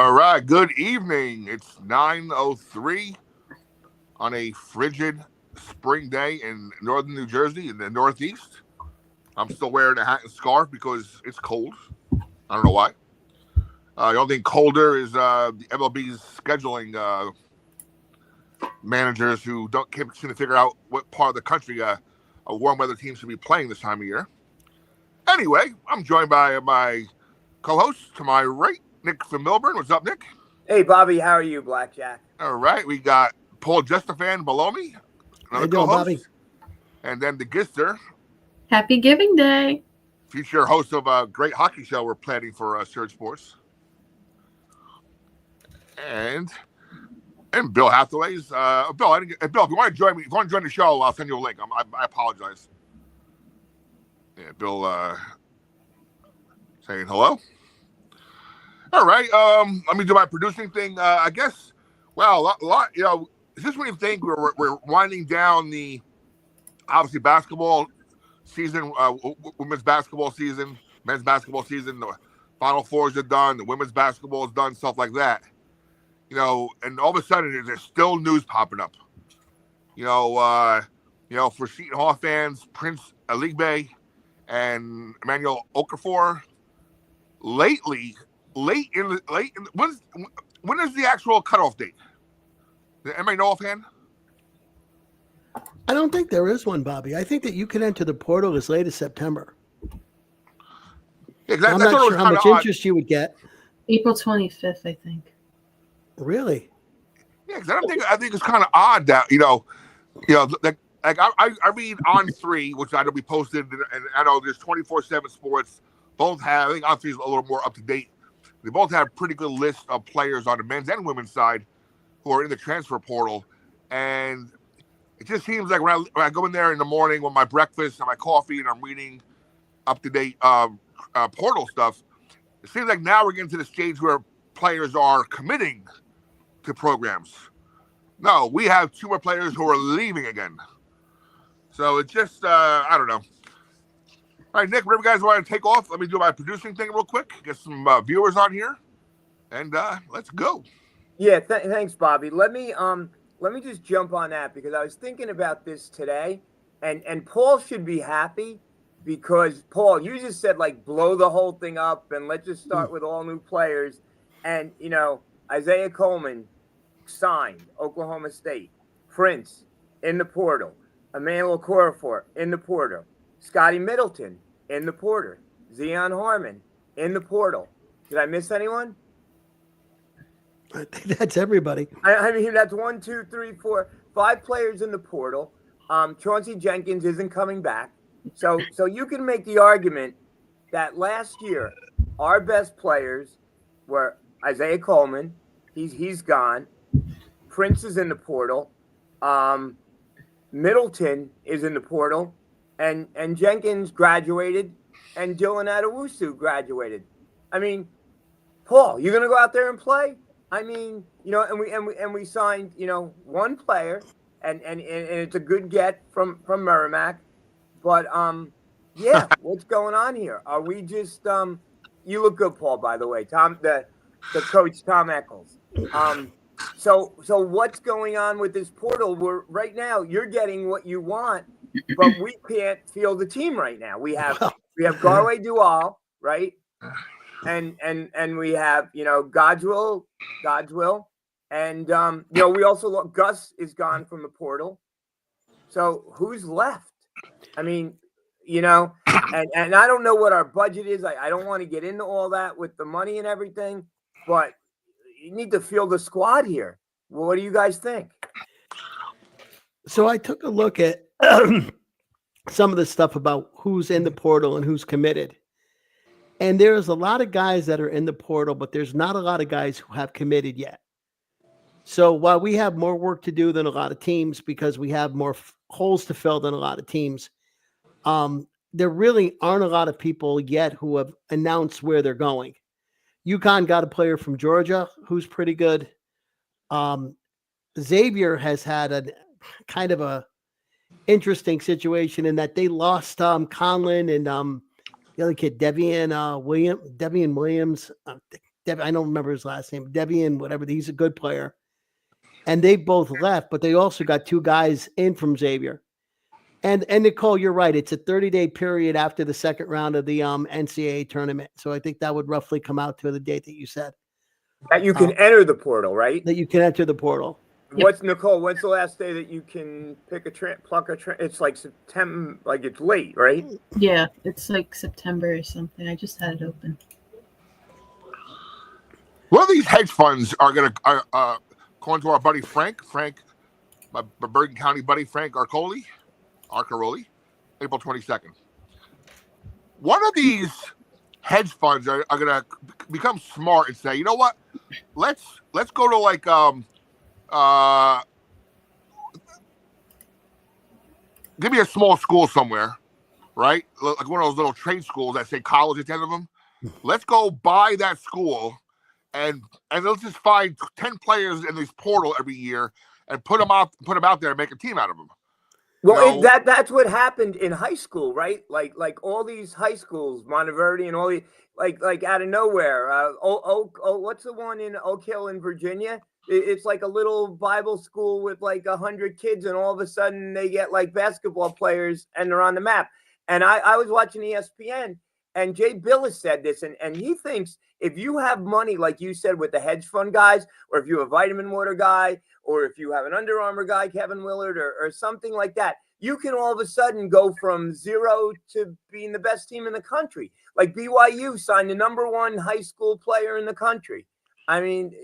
All right, good evening. It's 9:03 on a frigid spring day in northern New Jersey in the Northeast. I'm still wearing a hat and scarf because it's cold. I don't know why. The only thing colder is the MLB's scheduling managers who can't seem to figure out what part of the country a warm weather team should be playing this time of year. Anyway, I'm joined by my co-host to my right, Nick from Milburn. What's up, Nick? Hey, Bobby. How are you, Blackjack? All right, we got Paul Justafan below me, another co-host, Bobby? And then the Gister. Happy Giving Day. Future host of a great hockey show we're planning for Surge Sports. And Bill Hathaway's. Bill, if you want to join me, if you want to join the show, I'll send you a link. I apologize. Yeah, Bill saying hello. All right. Let me do my producing thing. I guess. Well, a lot. Is this when you think we're winding down the obviously basketball season, women's basketball season, men's basketball season. The Final Fours are done. The women's basketball is done. Stuff like that. And all of a sudden there's still news popping up. For Seton Hall fans, Prince Aligbe and Emmanuel Okafor. Late in when is the actual cutoff date? Anybody know offhand? I don't think there is one, Bobby. I think that you can enter the portal as late as September. Yeah, I'm not sure how much interest you would get. April 25th, I think. Really? Yeah, because I think it's kind of odd that I read On 3, which I know we posted, and I know there's 24/7 Sports. Both have, I think On 3 is a little more up to date. They both have pretty good lists of players on the men's and women's side who are in the transfer portal, and it just seems like when I go in there in the morning with my breakfast and my coffee, and I'm reading up to date portal stuff, it seems like now we're getting to the stage where players are committing to programs. No, we have 2 more players who are leaving again. So it's just, I don't know. All right, Nick, whatever you guys want to take off, let me do my producing thing real quick, get some viewers on here, and let's go. Yeah, thanks, Bobby. Let me just jump on that because I was thinking about this today, and Paul should be happy because, Paul, you just said, blow the whole thing up and let's just start with all new players. And, Isaiah Coleman signed Oklahoma State. Prince in the portal. Emmanuel Okafor in the portal. Scotty Middleton in the portal. Zion Harmon in the portal. Did I miss anyone? I think that's everybody. I mean, that's 1, 2, 3, 4, 5 players in the portal. Chauncey Jenkins isn't coming back. So you can make the argument that last year our best players were Isaiah Coleman, he's gone. Prince is in the portal. Middleton is in the portal, and Jenkins graduated, and Dylan Adewusu graduated. I mean, Paul, you're gonna go out there and play? I mean, and we signed, one player, and it's a good get from Merrimack, but yeah, what's going on here? Are we just you look good, Paul, by the way, Tom, the coach, Tom Eccles. So what's going on with this portal? Right now you're getting what you want, but we can't field the team right now. We have Garway Dual, right? And we have, Godswill, and we also Gus is gone from the portal. So who's left? I mean, and I don't know what our budget is. I don't want to get into all that with the money and everything, but you need to field a squad here. Well, what do you guys think? So I took a look at some of the stuff about who's in the portal and who's committed. And there's a lot of guys that are in the portal, but there's not a lot of guys who have committed yet. So while we have more work to do than a lot of teams because we have more holes to fill than a lot of teams, there really aren't a lot of people yet who have announced where they're going. UConn got a player from Georgia who's pretty good. Xavier has had a kind of a interesting situation in that they lost Conlon and the other kid, Devian Williams. I don't remember his last name, Devian, whatever. He's a good player. And they both left, but they also got 2 guys in from Xavier. And Nicole, you're right. It's a 30-day period after the second round of the NCAA tournament. So I think that would roughly come out to the date that you said. That you can enter the portal, right? That you can enter the portal. What's Nicole? When's the last day that you can pluck a? It's like September, like it's late, right? Yeah, it's like September or something. I just had it open. One of these hedge funds are going to, according to our buddy Frank, my Bergen County buddy Frank Arcoli, April 22nd. One of these hedge funds are going to become smart and say, you know what? Let's go to like give me a small school somewhere, right? Like one of those little trade schools that say college at the end of them. Let's go buy that school and let's just find 10 players in this portal every year and put them out there and make a team out of them. Well, that's what happened in high school, right? Like all these high schools, Monteverdi and all these, like out of nowhere. What's the one in Oak Hill in Virginia? It's like a little Bible school with like 100 kids, and all of a sudden they get like basketball players and they're on the map. And I was watching ESPN, and Jay Billis said this, and he thinks if you have money, like you said, with the hedge fund guys, or if you're a vitamin water guy, or if you have an Under Armour guy, Kevin Willard, or something like that, you can all of a sudden go from zero to being the best team in the country. Like BYU signed the #1 high school player in the country. I mean,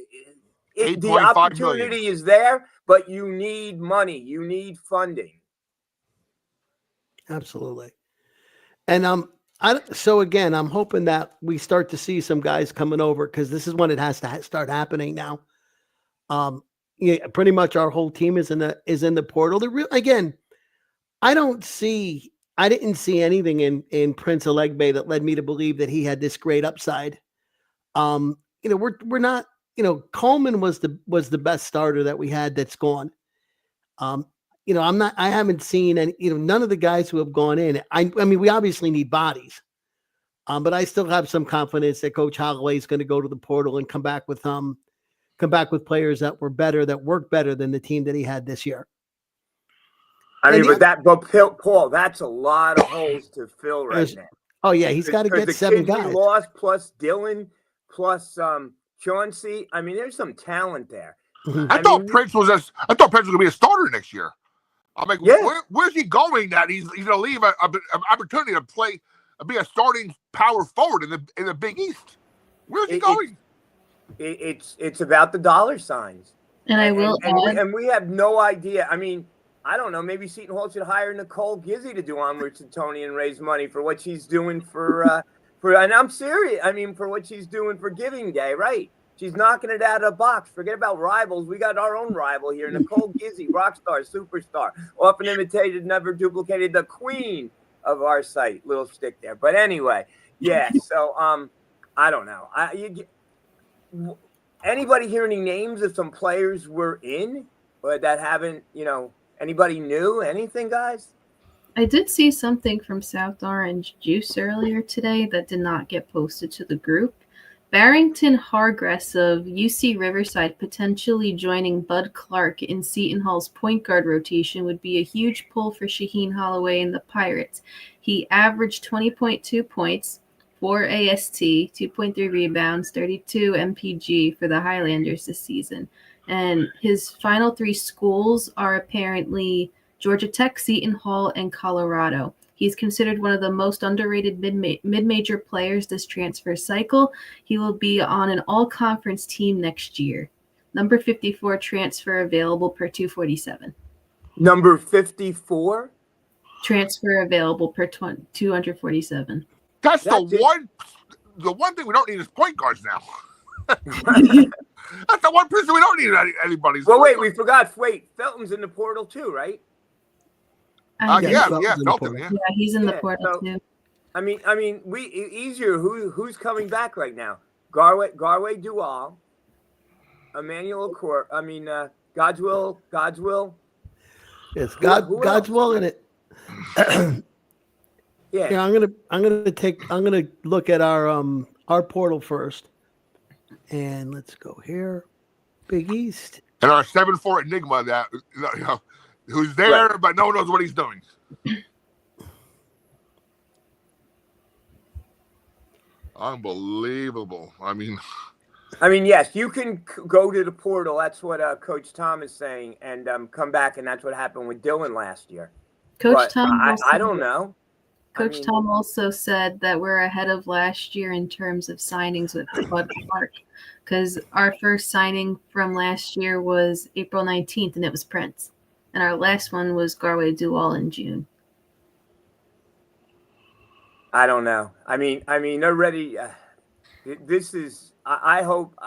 the opportunity is there, but you need money. You need funding. Absolutely. And so again, I'm hoping that we start to see some guys coming over, because this is when it has to start happening now. Yeah, pretty much our whole team is in the portal. Again, I didn't see anything in Prince Alegbe that led me to believe that he had this great upside. We're not. Coleman was the best starter that we had that's gone. I haven't seen any, none of the guys who have gone in. I mean, we obviously need bodies, but I still have some confidence that Coach Holloway is going to go to the portal and come back with players that were better, that work better than the team that he had this year. But Paul, that's a lot of holes to fill right now. Oh yeah, he's got to get 7 guys. We lost, plus Dylan, plus Chauncey. I mean, there's some talent there. I thought Prince was going to be a starter next year. I'm like, where's he going? That he's going to leave an opportunity to be a starting power forward in the Big East. Where's he going? It's about the dollar signs. And I will add, and we have no idea. I mean, I don't know. Maybe Seton Hall should hire Nicole Gizzi to do Onward to Tony and raise money for what she's doing for. And I'm serious. I mean, for what she's doing for Giving Day, right? She's knocking it out of the box. Forget about rivals. We got our own rival here, Nicole Gizzi, rock star, superstar, often imitated, never duplicated, the queen of our site. Little stick there, but anyway, yeah. So I don't know. Anybody hear any names of some players we're in, or that haven't? Anybody new? Anything, guys? I did see something from South Orange Juice earlier today that did not get posted to the group. Barrington Hargress of UC Riverside potentially joining Bud Clark in Seton Hall's point guard rotation would be a huge pull for Shaheen Holloway and the Pirates. He averaged 20.2 points, 4 AST, 2.3 rebounds, 32 MPG for the Highlanders this season. And his final 3 schools are apparently Georgia Tech, Seton Hall, and Colorado. He's considered one of the most underrated mid-major players this transfer cycle. He will be on an all-conference team next year. Number 54 transfer available per 247. Number 54? Transfer available per 247. That's the one thing we don't need is point guards now. That's the one person we don't need anybody's. Well, wait, we forgot. Felton's in the portal too, right? Felton. Yeah, he's in the portal too. I mean, easier. Who's coming back right now? Garway Dual, Emmanuel Court. I mean, Godswill. Yes, Godswill in it. Yeah. I'm gonna look at our portal first. And let's go here. Big East. And our 7'4" enigma that who's there, Right. but no one knows what he's doing. Unbelievable. I mean, yes, you can go to the portal. That's what Coach Tom is saying, and come back, and that's what happened with Dylan last year. Coach But Tom. I don't know. Coach Tom also said that we're ahead of last year in terms of signings with Bud Clark, because our first signing from last year was April 19th, and it was Prince. And our last one was Garway Dual in June. I don't know. I mean, they're ready. This is. I hope.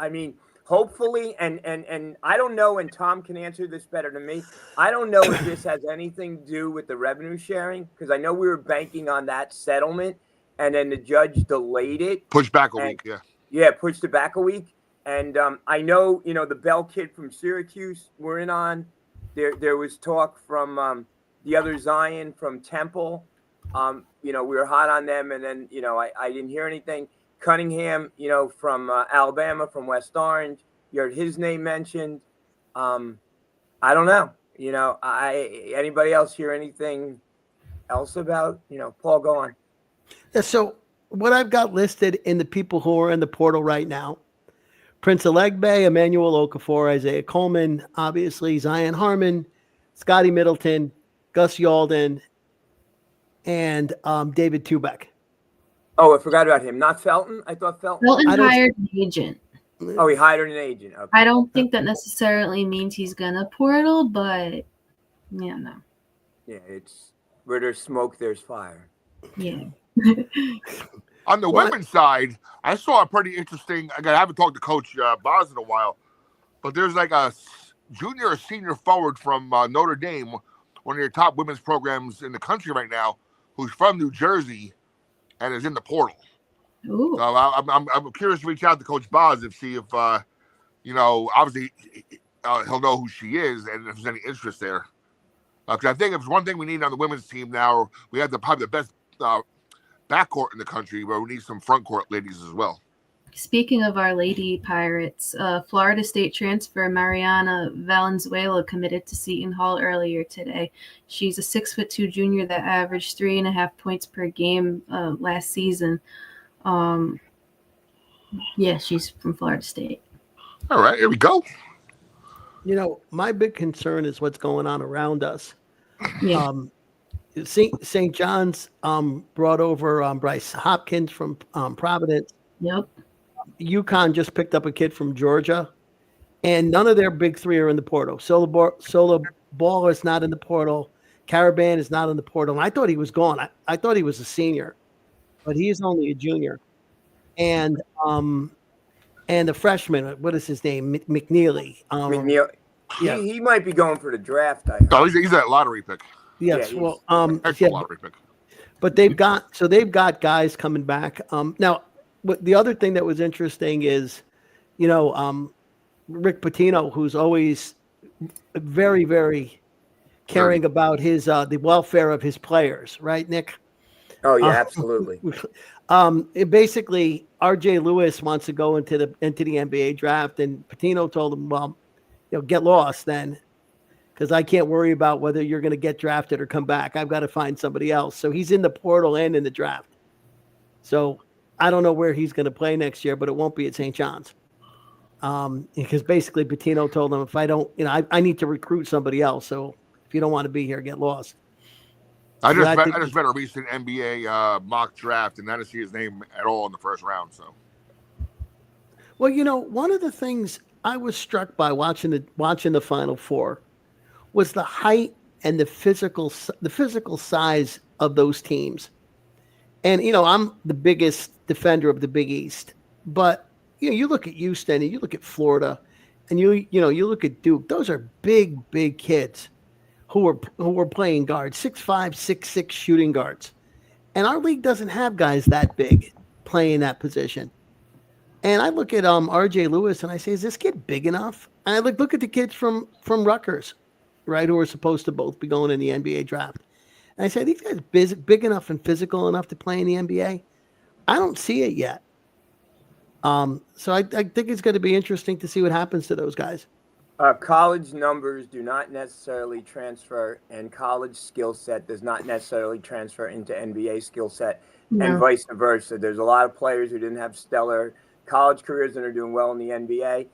Hopefully, and I don't know. And Tom can answer this better than me. I don't know if this has anything to do with the revenue sharing, because I know we were banking on that settlement, and then the judge delayed it. pushed back a week. Yeah. Yeah, pushed it back a week. And I know, the Bell kid from Syracuse we're in on. There was talk from the other Zion from Temple. We were hot on them, and then I didn't hear anything. Cunningham, from Alabama, from West Orange. You heard his name mentioned. I don't know. Anybody else hear anything else about? Paul, go on. Yeah, so what I've got listed in the people who are in the portal right now: Prince Alegbe, Emmanuel Okafor, Isaiah Coleman, obviously Zion Harmon, Scotty Middleton, Gus Yalden, and David Tubeck. Oh, I forgot about him. Not Felton? I thought Felton. Felton hired an agent. Oh, he hired an agent. Okay. I don't think that necessarily means he's going to portal, but no. Yeah, it's where there's smoke, there's fire. Yeah. On the women's side, I saw a pretty interesting. Again, I haven't talked to Coach Boz in a while, but there's like a junior or senior forward from Notre Dame, one of your top women's programs in the country right now, who's from New Jersey and is in the portal. Ooh. So I'm curious to reach out to Coach Boz and see if obviously he'll know who she is and if there's any interest there. Because I think if there's one thing we need on the women's team now, we have probably the best backcourt in the country, but we need some front court ladies as well. Speaking of our Lady Pirates, Florida State transfer Mariana Valenzuela committed to Seton Hall earlier today. She's a 6'2" junior that averaged 3.5 points per game last season. She's from Florida State. All right, here we go. My big concern is what's going on around us. Yeah. St. John's brought over Bryce Hopkins from Providence. Yep. UConn just picked up a kid from Georgia, and none of their big three are in the portal. Solo Ball is not in the portal. Caravan is not in the portal. And I thought he was gone. I thought he was a senior, but he is only a junior. And the freshman, what is his name? McNeely. McNeil. Yeah. He might be going for the draft. I heard. Oh, he's a lottery pick. Yes. Yeah, Well, Lottery pick. but they've got guys coming back. Now, the other thing that was interesting is, Rick Pitino, who's always very, very caring about his the welfare of his players, right, Nick? Oh yeah, absolutely. Basically, R.J. Lewis wants to go into the NBA draft, and Pitino told him, well, get lost then, because I can't worry about whether you're going to get drafted or come back. I've got to find somebody else. So he's in the portal and in the draft. So I don't know where he's going to play next year, but it won't be at St. John's. Because basically Pitino told him, if I don't, I need to recruit somebody else. So if you don't want to be here, get lost. I just read a recent NBA mock draft, and I didn't see his name at all in the first round. So, well, one of the things I was struck by watching the Final Four was the height and the physical size of those teams. And I'm the biggest defender of the Big East, but you look at Houston and you look at Florida, and you look at Duke. Those are big kids who are playing guards, 6'5", 6'6" shooting guards. And our league doesn't have guys that big playing that position. And I look at R.J. Lewis and I say, is this kid big enough? And I look at the kids from Rutgers, right, who are supposed to both be going in the NBA draft. And I say, are these guys big enough and physical enough to play in the NBA? I don't see it yet. So I think it's going to be interesting to see what happens to those guys. College numbers do not necessarily transfer, and college skill set does not necessarily transfer into NBA skill set, and No. vice versa. There's a lot of players who didn't have stellar college careers and are doing well in the NBA.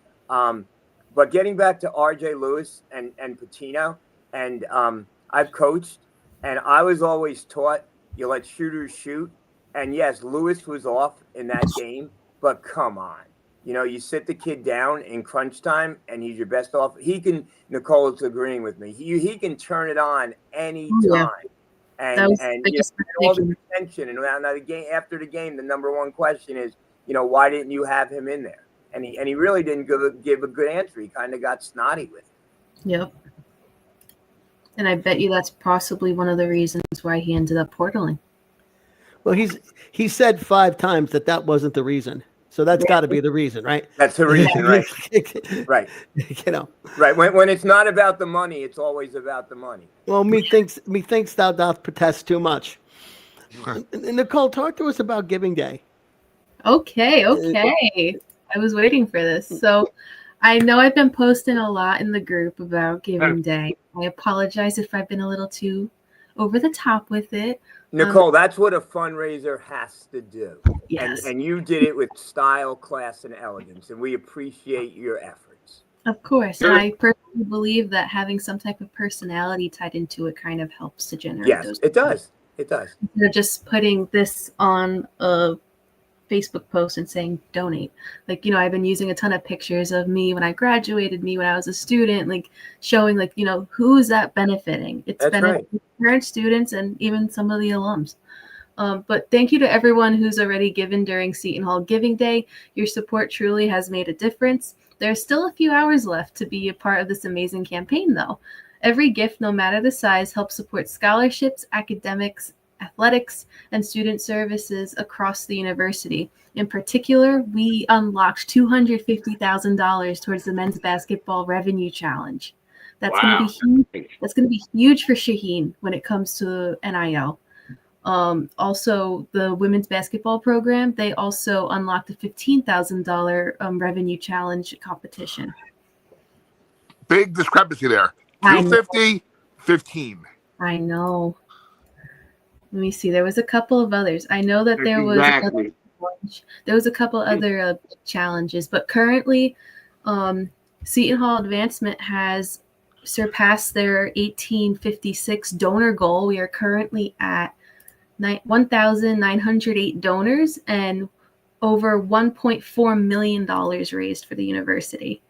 But getting back to R.J. Lewis and Patino, and I've coached, and I was always taught you let shooters shoot. And yes, Lewis was off in that game, but come on. You know, you sit the kid down in crunch time, and he's your best off. He can. Nicole's agreeing with me. He can turn it on any time, and all the attention. And now the game after the game, the number one question is, why didn't you have him in there? And he really didn't give a good answer. He kind of got snotty with it. Yep. And I bet you that's possibly one of the reasons why he ended up portaling. Well, he said 5 times that wasn't the reason. So that's got to be the reason, right? That's the reason, right? Right. Right. When it's not about the money, it's always about the money. Well, methinks thou doth protest too much. Nicole, talk to us about Giving Day. Okay. I was waiting for this. So I know I've been posting a lot in the group about Giving Day. I apologize if I've been a little too over the top with it. Nicole, that's what a fundraiser has to do. Yes. And you did it with style, class, and elegance, and we appreciate your efforts. Of course. And I personally believe that having some type of personality tied into it kind of helps to generate those. It does. It does. They're just putting this on a Facebook post and saying donate. Like, I've been using a ton of pictures of me when I graduated, me when I was a student, like showing who is that benefiting? It's benefiting current students and even some of the alums. But thank you to everyone who's already given during Seton Hall Giving Day. Your support truly has made a difference. There's still a few hours left to be a part of this amazing campaign, though. Every gift, no matter the size, helps support scholarships, academics, athletics, and student services across the university. In particular, we unlocked $250,000 towards the men's basketball revenue challenge. That's going to be huge. That's going to be huge for Shaheen when it comes to NIL. Also, the women's basketball program, they also unlocked a $15,000 revenue challenge competition. Big discrepancy there. 250, 15. I know. Let me see. There was a couple of others. I know that there was a couple other challenges, but currently, Seton Hall Advancement has surpassed their 1856 donor goal. We are currently at 1,908 donors and over $1.4 million raised for the university.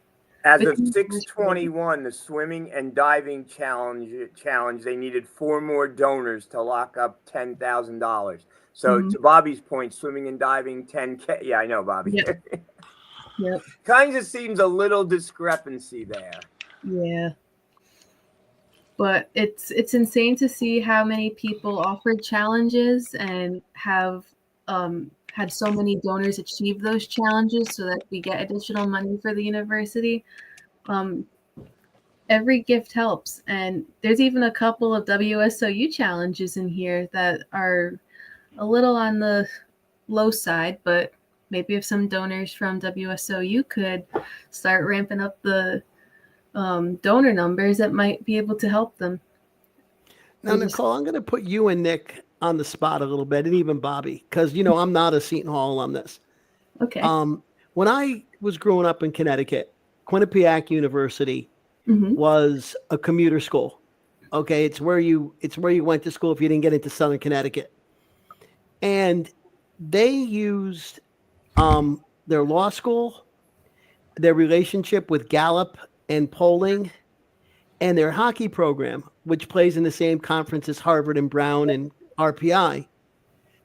As of 6/21, the swimming and diving challenge, they needed 4 more donors to lock up $10,000. So to Bobby's point, swimming and diving, 10K. Yeah, I know, Bobby. Yep. Kind of seems a little discrepancy there. Yeah. But it's insane to see how many people offered challenges and have had so many donors achieve those challenges so that we get additional money for the university. Every gift helps. And there's even a couple of WSOU challenges in here that are a little on the low side, but maybe if some donors from WSOU could start ramping up the donor numbers, that might be able to help them. Now, Nicole, I'm going to put you and Nick on the spot a little bit, and even Bobby, because I'm not a Seton Hall alumnus. Okay. When I was growing up in Connecticut, Quinnipiac University was a commuter school. Okay, it's where you went to school if you didn't get into Southern Connecticut, and they used their law school, their relationship with Gallup and polling, and their hockey program, which plays in the same conference as Harvard and Brown and RPI,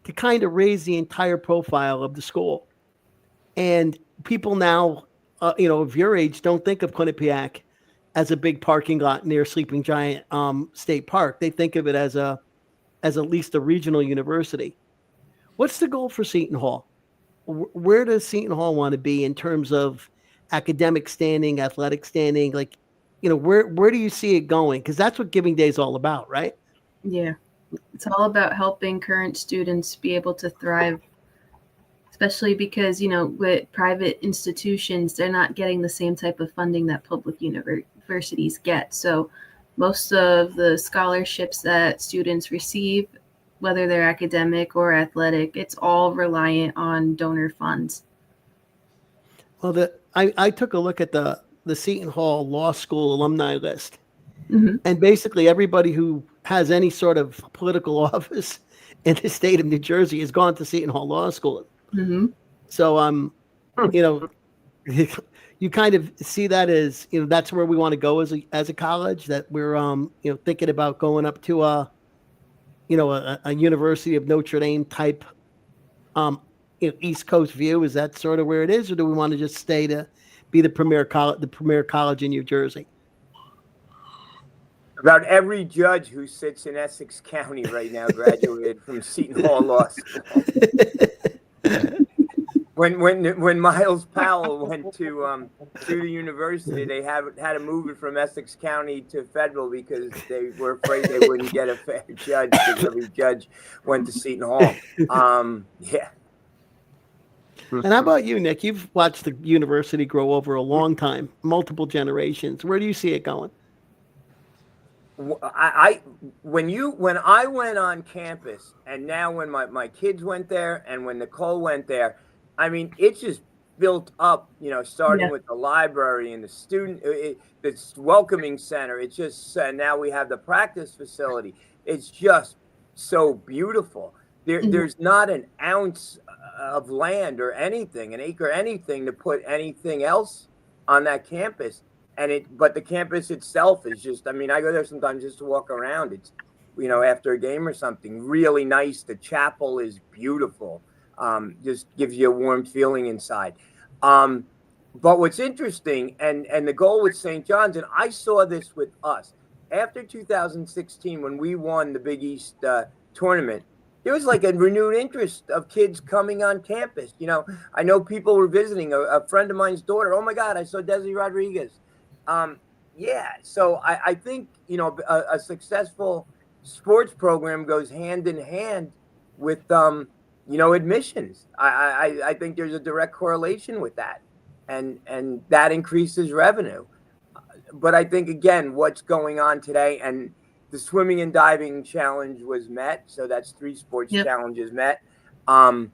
to kind of raise the entire profile of the school. And people now, of your age, don't think of Quinnipiac as a big parking lot near Sleeping Giant State Park. They think of it as at least a regional university. What's the goal for Seton Hall? Where does Seton Hall want to be in terms of academic standing, athletic standing? Where do you see it going? Because that's what Giving Day is all about, right? Yeah. It's all about helping current students be able to thrive especially because, with private institutions, they're not getting the same type of funding that public universities get. So most of the scholarships that students receive, whether they're academic or athletic, it's all reliant on donor funds. Well, I took a look at the Seton Hall Law School alumni list, Mm-hmm. and basically everybody who has any sort of political office in the state of New Jersey has gone to Seton Hall Law School. Mm-hmm. So, you know, you kind of see that as, that's where we want to go as a college, that we're, thinking about going up to a University of Notre Dame type, East Coast view. Is that sort of where it is, or do we want to just stay to be the premier college in New Jersey? About every judge who sits in Essex County right now graduated from Seton Hall Law School. When Miles Powell went to the university, they had to move it from Essex County to federal because they were afraid they wouldn't get a fair judge because every judge went to Seton Hall. Yeah. And how about you, Nick? You've watched the university grow over a long time, multiple generations. Where do you see it going? When I went on campus, and now when my kids went there, and when Nicole went there, I mean, it's just built up. Starting with the library and the student, the welcoming center. It's just now we have the practice facility. It's just so beautiful. There's not an ounce of land or anything, an acre, anything to put anything else on that campus. But the campus itself is just, I mean, I go there sometimes just to walk around. It's, after a game or something, really nice. The chapel is beautiful. Just gives you a warm feeling inside. But what's interesting, and the goal with St. John's, and I saw this with us, after 2016, when we won the Big East tournament, there was like a renewed interest of kids coming on campus. I know people were visiting a friend of mine's daughter. Oh my God, I saw Desi Rodriguez. So I think, a successful sports program goes hand in hand with, admissions. I think there's a direct correlation with that, and that increases revenue. But I think, again, what's going on today, and the swimming and diving challenge was met. So that's 3 sports challenges met. But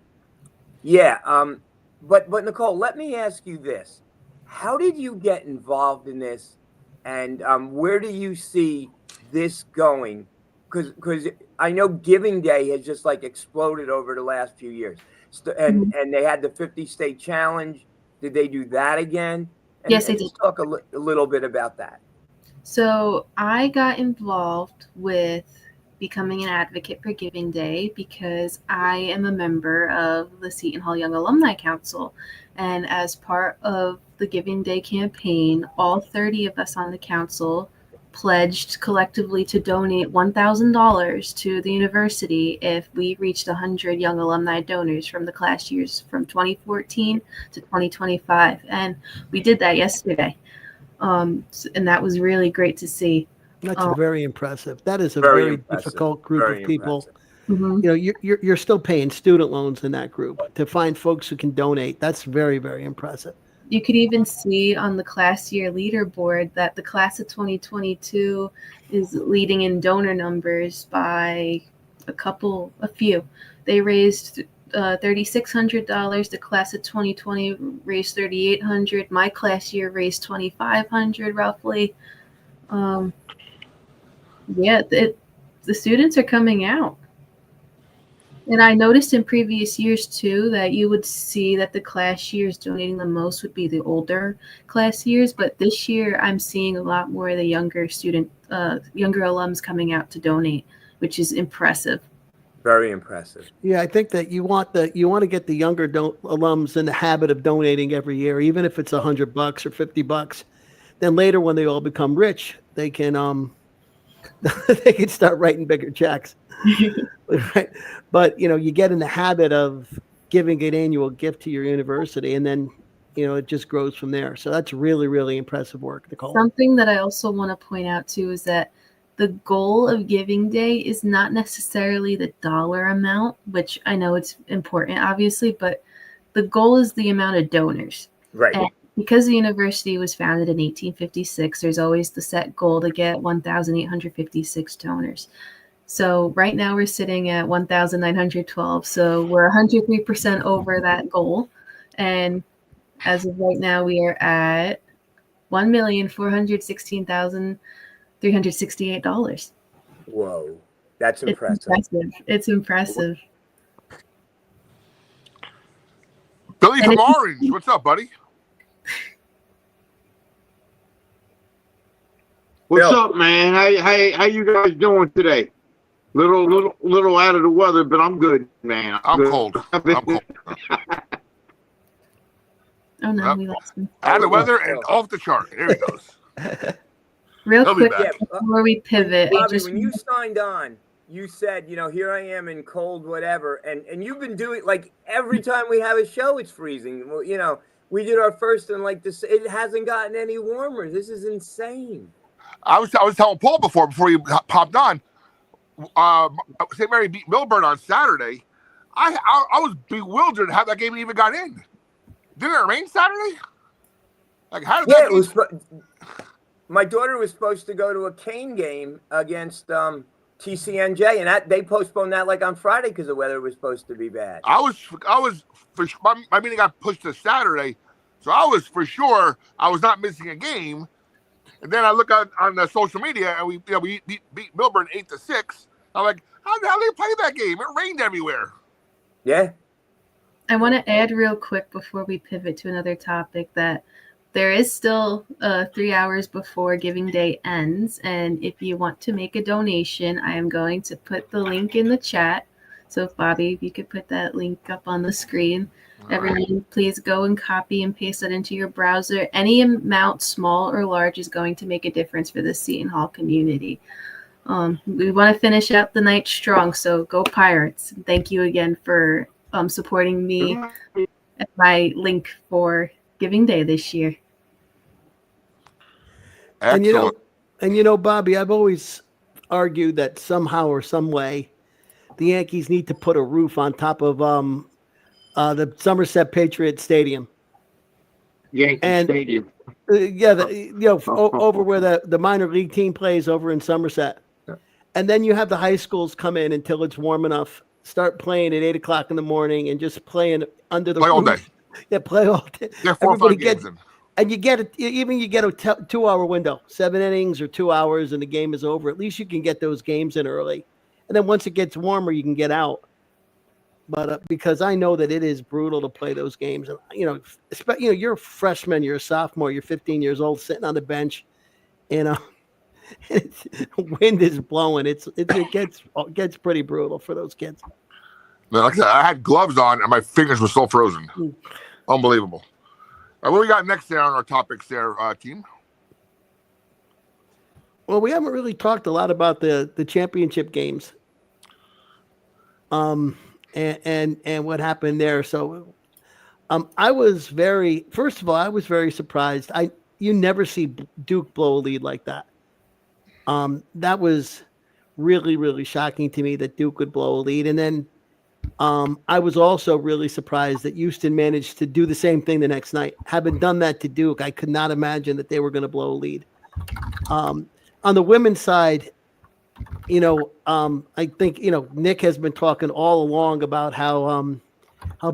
Nicole, let me ask you this. How did you get involved in this, and where do you see this going? Because I know Giving Day has just like exploded over the last few years, and they had the 50-state challenge. Did they do that again? Yes, they did. Talk a little bit about that. So I got involved with becoming an advocate for Giving Day because I am a member of the Seton Hall Young Alumni Council. And as part of the Giving Day campaign, all 30 of us on the council pledged collectively to donate $1,000 to the university if we reached 100 young alumni donors from the class years from 2014 to 2025. And we did that yesterday. And that was really great to see. That's very impressive. That is a very difficult group of people. Mm-hmm. You're still paying student loans in that group. To find folks who can donate, that's very, very impressive. You could even see on the class year leaderboard that the class of 2022 is leading in donor numbers by a few. They raised $3,600. The class of 2020 raised $3,800. My class year raised $2,500 roughly. The students are coming out. And I noticed in previous years too that you would see that the class years donating the most would be the older class years, but this year I'm seeing a lot more of the younger alums coming out to donate, which is impressive. Very impressive. Yeah, I think that you want to get the younger alums in the habit of donating every year, even if it's $100 or $50. Then later, when they all become rich, they can they can start writing bigger checks. Right? But you get in the habit of giving an annual gift to your university, and then it just grows from there. So that's really, really impressive work, Nicole. Something that I also want to point out too is that the goal of Giving Day is not necessarily the dollar amount, which I know it's important, obviously, but the goal is the amount of donors. Right. And because the university was founded in 1856, there's always the set goal to get 1,856 donors. So right now we're sitting at 1,912. So we're 103% over that goal. And as of right now, we are at $1,416,368. Whoa, that's It's impressive. It's impressive. Billy And from if you- Orange, what's up, buddy? What's Bill. up, man? How you guys doing today? Little out of the weather, but I'm good, man. I'm good. cold. I'm cold. Oh no, Yep. we lost him. Out of the weather and off the chart. There he goes. Real He'll be quick back. before we pivot, I Bobby, just when you signed on, you said, here I am in cold whatever, and you've been doing, like, every time we have a show, it's freezing. Well, we did our first, and like this, it hasn't gotten any warmer. This is insane. I was telling Paul before you popped on. St. Mary beat Milburn on Saturday. I was bewildered how that game even got in. Didn't it rain Saturday? Like, how did that? Yeah, it was. My daughter was supposed to go to a Kane game against TCNJ, and they postponed that like on Friday because the weather was supposed to be bad. I was for my meeting got pushed to Saturday, so I was for sure I was not missing a game. And then I look on the social media, and we beat Milburn 8-6. I'm like, how the hell did they play that game? It rained everywhere. Yeah. I want to add real quick before we pivot to another topic that there is still 3 hours before Giving Day ends. And if you want to make a donation, I am going to put the link in the chat. So Bobby, if you could put that link up on the screen. Everyone, please go and copy and paste that into your browser. Any amount, small or large, is going to make a difference for the Seton Hall community. We want to finish out the night strong, so go Pirates. Thank you again for supporting me at my link for Giving Day this year. Excellent. And Bobby, I've always argued that somehow or some way the Yankees need to put a roof on top of the Somerset Patriot Stadium. Yankee Stadium. Over where the minor league team plays over in Somerset. And then you have the high schools come in until it's warm enough, start playing at 8:00 in the morning and just playing under the Play all roof. day. Yeah, play all day. Yeah, 4 or 5 games in. And you get a 2-hour window, 7 innings or 2 hours, and the game is over. At least you can get those games in early. And then once it gets warmer, you can get out. But because I know that it is brutal to play those games, and you're a freshman, you're a sophomore, you're 15 years old, sitting on the bench, wind is blowing. It gets pretty brutal for those kids. Like I said, I had gloves on and my fingers were so frozen. Unbelievable. All right, what we got next there on our topics there, team? Well, we haven't really talked a lot about the championship games. And what happened there. So I was very surprised. You never see Duke blow a lead like that. That was really, really shocking to me that Duke would blow a lead. And then I was also really surprised that Houston managed to do the same thing the next night. Having done that to Duke, I could not imagine that they were going to blow a lead. On the women's side, I think, Nick has been talking all along about how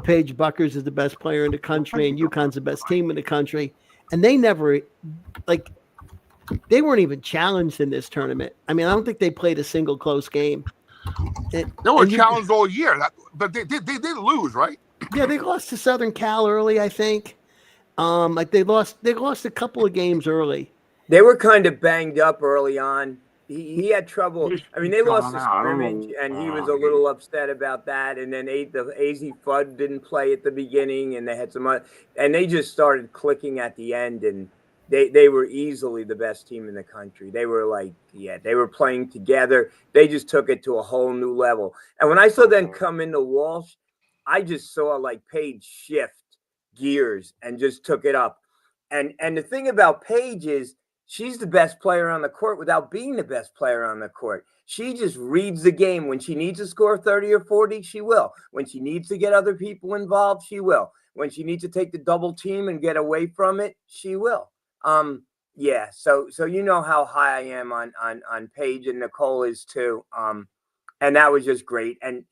Paige Buckers is the best player in the country and UConn's the best team in the country. And they never, they weren't even challenged in this tournament. I mean, I don't think they played a single close game. They were challenged all year, but they did lose, right? Yeah, they lost to Southern Cal early, I think. They lost a couple of games early. They were kind of banged up early on. He had trouble. I mean, they lost the scrimmage, and he was a little upset about that. And then the AZ Fudd didn't play at the beginning, and they had and they just started clicking at the end, and they were easily the best team in the country. They were they were playing together. They just took it to a whole new level. And when I saw them come into Walsh, I just saw Paige shift gears and just took it up. And the thing about Paige is, she's the best player on the court without being the best player on the court. She just reads the game. When she needs to score 30 or 40, she will. When she needs to get other people involved, she will. when she needs to take the double team and get away from it, she will. Yeah. So you know how high I am on Paige, and Nicole is too. And that was just great. And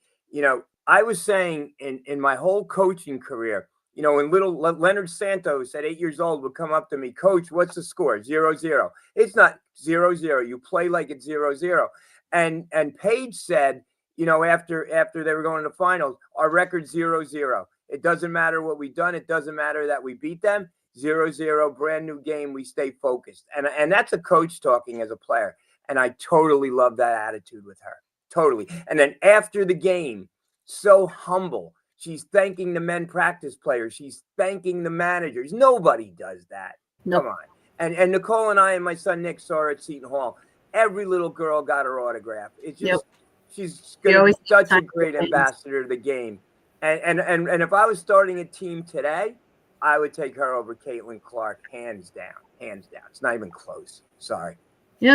I was saying in my whole coaching career, when little Leonard Santos at 8 years old would come up to me, Coach, what's the score? 0-0. It's not 0-0. You play like it's 0-0. And Paige said, after they were going to the finals, our record's 0-0. It doesn't matter what we've done. It doesn't matter that we beat them. 0-0, brand new game. We stay focused. And that's a coach talking as a player. And I totally love that attitude with her. Totally. And then after the game, so humble. She's thanking the men practice players. She's thanking the managers. Nobody does that. Nope. Come on. And Nicole and I and my son Nick saw her at Seton Hall. Every little girl got her autograph. It's just she's going to be such a great ambassador to the game. And if I was starting a team today, I would take her over Caitlin Clark, hands down. Hands down. It's not even close. Sorry.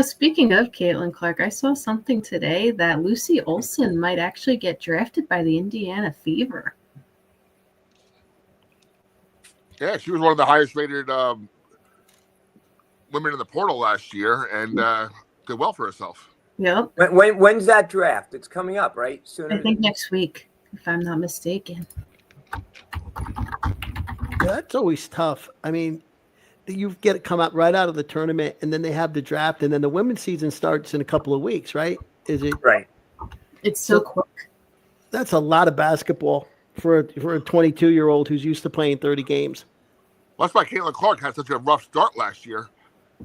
Speaking of Caitlin Clark, I saw something today that Lucy Olson might actually get drafted by the Indiana Fever. Yeah, she was one of the highest rated women in the portal last year, and did well for herself. Yep. When's that draft? It's coming up, right? Sooner. I think next week, if I'm not mistaken. That's always tough. I mean, you get it come out right out of the tournament, and then they have the draft, and then the women's season starts in a couple of weeks, right? Is it right? It's so quick. That's a lot of basketball for a 22-year-old who's used to playing 30 games. Well, that's why Caitlin Clark had such a rough start last year.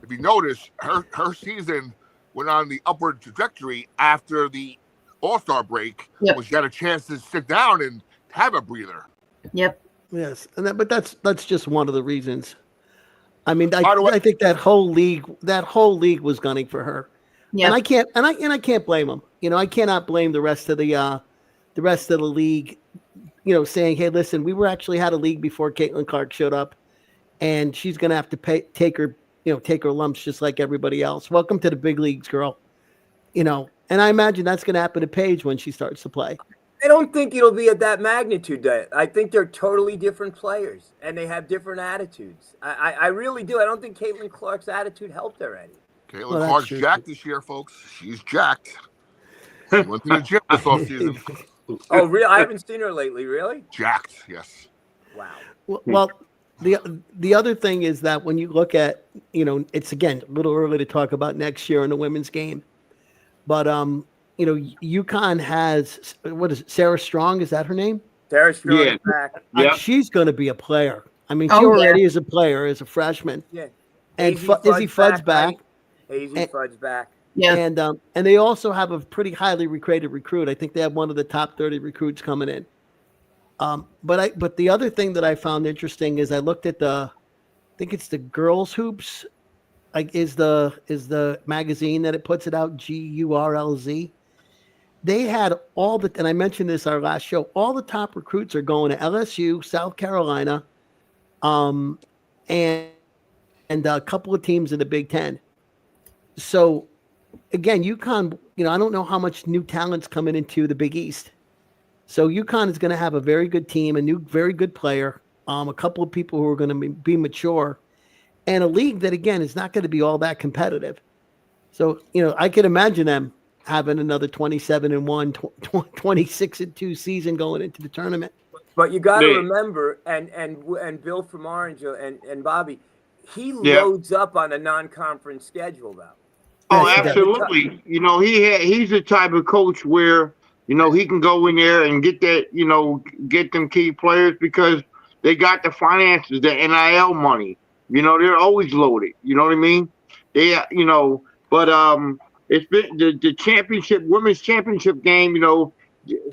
If you notice, her season went on the upward trajectory after the All-Star break, when she got a chance to sit down and have a breather. Yep. Yes, but that's just one of the reasons. I mean, I think that whole league was gunning for her. Yeah. And I can't blame them. I cannot blame the rest of the league, saying, hey, listen, we were actually had a league before Caitlin Clark showed up, and she's going to have to take her lumps just like everybody else. Welcome to the big leagues, girl. And I imagine that's going to happen to Paige when she starts to play. I don't think it'll be at that magnitude. I think they're totally different players, and they have different attitudes. I really do. I don't think Caitlin Clark's attitude helped her any. Caitlin Clark's jacked this year, folks. She's jacked. She went to the gym this offseason. Oh, really? I haven't seen her lately. Really? Jacked, yes. Wow. Well, the other thing is that when you look at, it's again a little early to talk about next year in the women's game, but UConn has, what is it, Sarah Strong? Is that her name? Sarah Strong is back. Yeah. She's going to be a player. I mean, she already is a player as a freshman. Yeah. And Izzy Fudd's back. Izzy Fudd's back. Yeah. And they also have a pretty highly rated recruit. I think they have one of the top 30 recruits coming in. But the other thing that I found interesting is I looked at I think it's the Girls Hoops, is the magazine that it puts it out, GURLZ. They had and I mentioned this our last show, all the top recruits are going to LSU, South Carolina, and a couple of teams in the Big Ten. So again, UConn, I don't know how much new talent's coming into the Big East. So UConn is going to have a very good team, a new, very good player, a couple of people who are going to be mature, and a league that, again, is not going to be all that competitive. So, I could imagine them having another 27-1, 26-2 season going into the tournament. But you got to remember, and Bill from Orange and Bobby, he loads up on a non-conference schedule, though. Oh, absolutely. He's the type of coach where, he can go in there and get that, get them key players because they got the finances, the NIL money. They're always loaded. You know what I mean? But it's been the championship, women's championship game,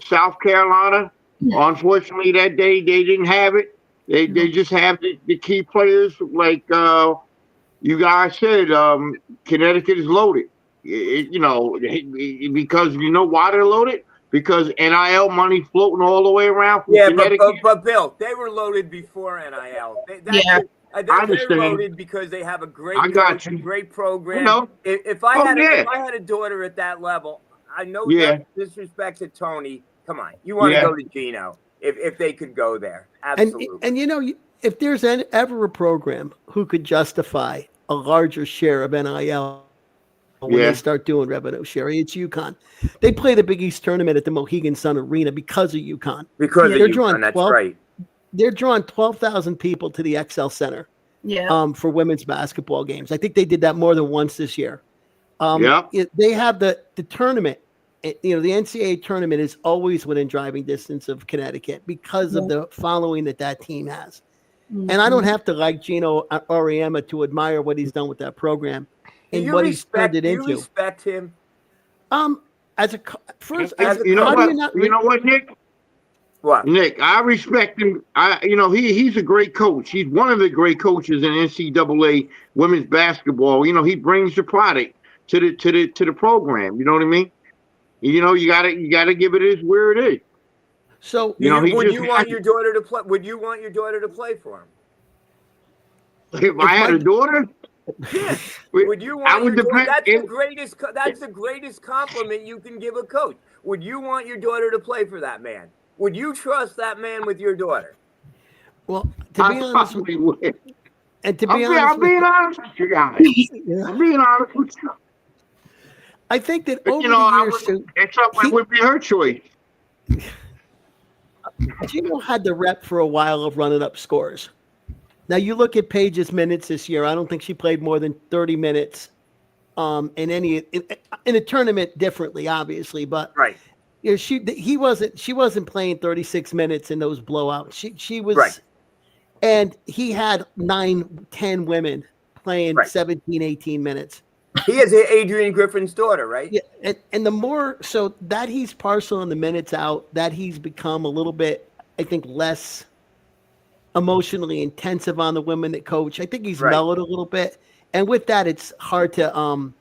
South Carolina, unfortunately that day they didn't have it. They just have the key players like you guys said, Connecticut is loaded. Because why they're loaded? Because NIL money floating all the way around from Connecticut. But Bill, they were loaded before NIL. They're loaded because they have a great coach, a great program. If I had a daughter at that level, I know that disrespect to Tony. Come on, you want to go to Gino. if they could go there. And Absolutely. if there's ever a program who could justify a larger share of NIL when they start doing revenue sharing, it's UConn. They play the Big East tournament at the Mohegan Sun Arena because of UConn. Because they're of drawing UConn, that's right. They're drawing 12,000 people to the XL Center. Yeah. For women's basketball games. I think they did that more than once this year. They have the tournament. The NCAA tournament is always within driving distance of Connecticut because of the following that team has. Mm-hmm. And I don't have to like Gino Auriemma to admire what he's done with that program and what he's turned it into. Do you respect him? You know what, Nick? What? Nick, I respect him. He's a great coach. He's one of the great coaches in NCAA women's basketball. He brings the product to the program. You know what I mean? You gotta give it where it is. So would you want your daughter to play? Would you want your daughter to play for him? If I had a daughter, yeah. Would you want your daughter? That's the greatest compliment you can give a coach. Would you want your daughter to play for that man? Would you trust that man with your daughter? Well, to be honest with you, I'm being honest with you guys. I'm being honest with you. I think that over the years, it would be her choice. Gino had the rep for a while of running up scores. Now you look at Paige's minutes this year. I don't think she played more than 30 minutes in a tournament differently, obviously, but right. She wasn't playing 36 minutes in those blowouts. She was right. And he had 9-10 women playing 17, 18 minutes. He is Adrian Griffin's daughter, right? Yeah, and the more so that he's parceling the minutes out, that he's become a little bit, I think, less emotionally intensive on the women that coach. I think he's mellowed a little bit, and with that, it's hard to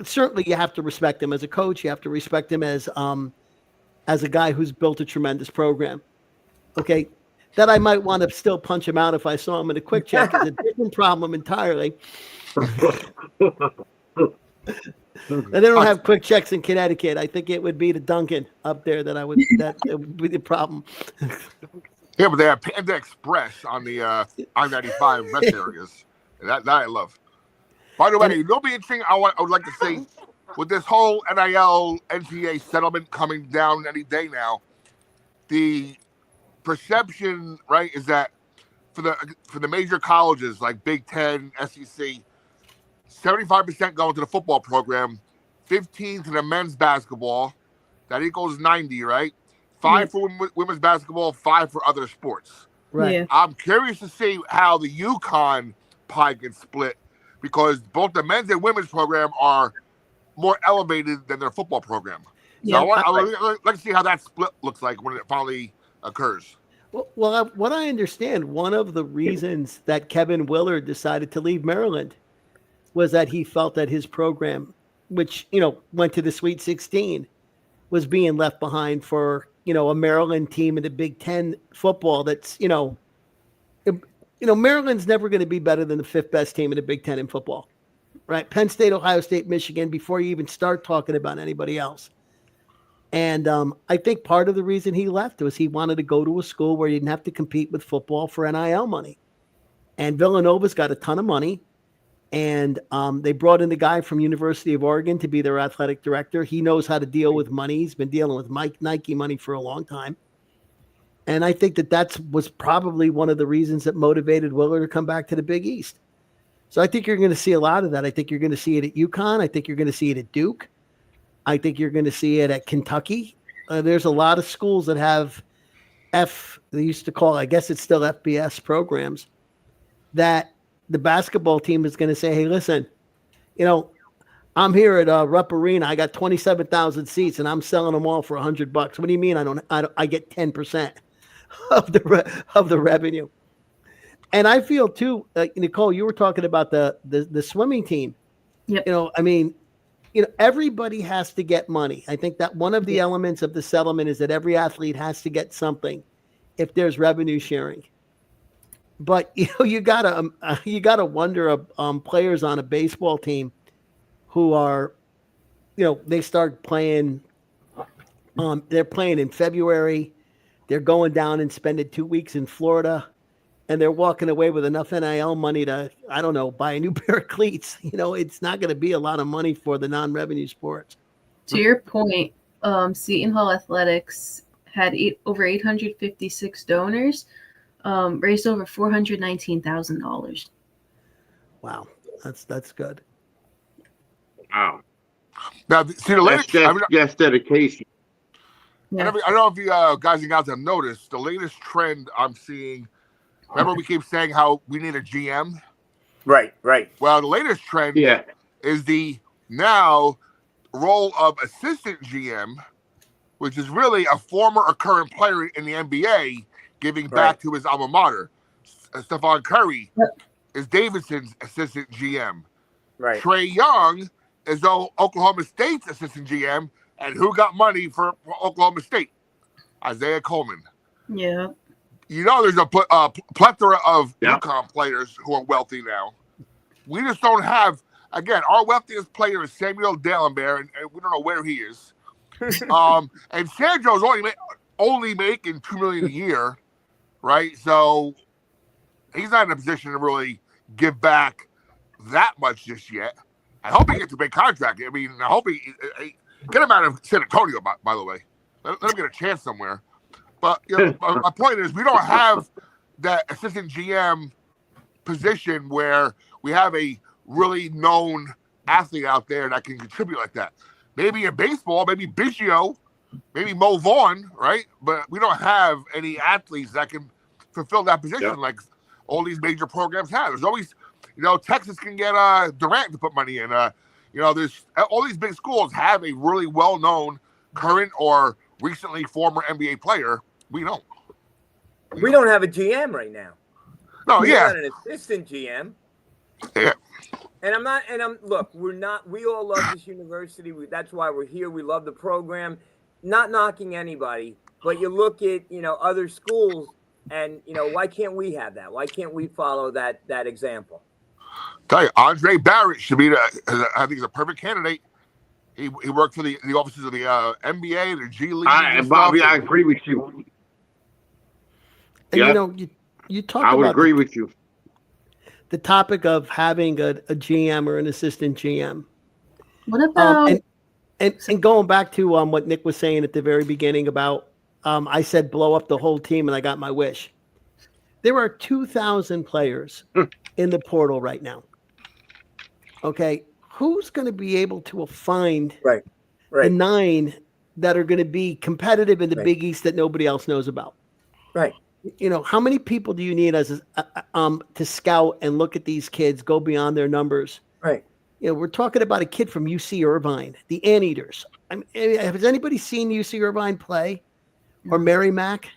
certainly you have to respect him as a coach. You have to respect him as a guy who's built a tremendous program. Okay. That I might want to still punch him out if I saw him in a quick check is a different problem entirely. And they don't have quick checks in Connecticut. I think it would be the Duncan up there that would be the problem. Yeah, but they have Panda Express on the I-95 rest areas. That I love. By the way, it'll be interesting. I would like to see with this whole NIL NCAA settlement coming down any day now. The perception, right, is that for the major colleges like Big Ten, SEC, 75% going to the football program, 15 to the men's basketball. That equals 90, right? 5 for women's basketball, 5 for other sports. Right. Yeah. I'm curious to see how the UConn pie gets split because both the men's and women's program are more elevated than their football program. So I would like to see how that split looks like when it finally occurs. Well, what I understand, one of the reasons that Kevin Willard decided to leave Maryland was that he felt that his program, which, went to the Sweet 16, was being left behind for, a Maryland team in the Big Ten football that's, Maryland's never going to be better than the 5th best team in the Big Ten in football, right? Penn State, Ohio State, Michigan, before you even start talking about anybody else. And I think part of the reason he left was he wanted to go to a school where he didn't have to compete with football for NIL money. And Villanova's got a ton of money. And they brought in the guy from University of Oregon to be their athletic director. He knows how to deal with money. He's been dealing with Nike money for a long time. And I think that was probably one of the reasons that motivated Willard to come back to the Big East. So I think you're going to see a lot of that. I think you're going to see it at UConn. I think you're going to see it at Duke. I think you're going to see it at Kentucky. There's a lot of schools that have they used to call, I guess it's still FBS programs, that the basketball team is going to say, hey, listen, I'm here at Rupp Arena. I got 27,000 seats and I'm selling them all for $100. What do you mean I get 10% of the revenue? And I feel too, Nicole, you were talking about the swimming team. Yep. Everybody has to get money. I think that one of the elements of the settlement is that every athlete has to get something if there's revenue sharing. But you gotta wonder players on a baseball team who are, they start playing They're playing in February. They're going down and spending 2 weeks in Florida, and they're walking away with enough NIL money to, I don't know, buy a new pair of cleats. It's not going to be a lot of money for the non-revenue sports. To your point, Seton Hall Athletics had over 856 donors, raised over $419,000. Wow, that's good. Wow. Now, see the latest. That's dedication. Yeah. I don't know if you guys and gals have noticed the latest trend I'm seeing. Remember, we keep saying how we need a GM. Right. Well, the latest trend is the now role of assistant GM, which is really a former or current player in the NBA giving back to his alma mater. Stephon Curry is Davidson's assistant GM. Right. Trae Young is Oklahoma State's assistant GM, and who got money for Oklahoma State? Isaiah Coleman. Yeah. There's a plethora of UConn players who are wealthy now. We just don't have. Again, our wealthiest player is Samuel Dalembert, and we don't know where he is. And Sandro's only making $2 million a year, right? So he's not in a position to really give back that much just yet. I hope he gets a big contract. I mean, I hope he get him out of San Antonio. By the way, let him get a chance somewhere. But my point is, we don't have that assistant GM position where we have a really known athlete out there that can contribute like that. Maybe in baseball, maybe Biggio, maybe Mo Vaughn, right? But we don't have any athletes that can fulfill that position like all these major programs have. There's always, Texas can get Durant to put money in. There's all these big schools have a really well-known current or recently former NBA player. We don't. We don't have a GM right now. No, We got an assistant GM. Yeah. Look, we all love this university. That's why we're here. We love the program. Not knocking anybody, but you look at, other schools and, why can't we have that? Why can't we follow that example? Tell you, Andre Barrett should be I think he's a perfect candidate. He worked for the offices of the NBA, the G League. Bobby, I agree with you. And you talk about. I would agree with you. The topic of having a GM or an assistant GM. What about and going back to what Nick was saying at the very beginning about I said blow up the whole team and I got my wish. There are 2,000 players in the portal right now. Okay, who's going to be able to find the 9 that are going to be competitive in the Big East that nobody else knows about? Right. How many people do you need to scout and look at these kids, go beyond their numbers? Right. We're talking about a kid from UC Irvine, the Anteaters. Has anybody seen UC Irvine play or Merrimack?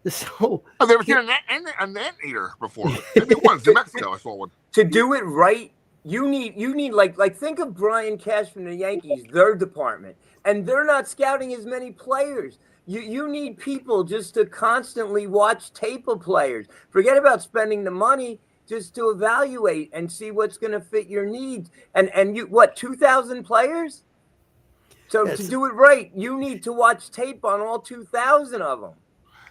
So I've never seen an anteater before. Maybe once in Mexico, I saw one. To do it right, you need like think of Brian Cash from the Yankees, their department, and they're not scouting as many players. You need people just to constantly watch tape of players. Forget about spending the money, just to evaluate and see what's going to fit your needs. And 2,000 players? So to do it right, you need to watch tape on all 2,000 of them.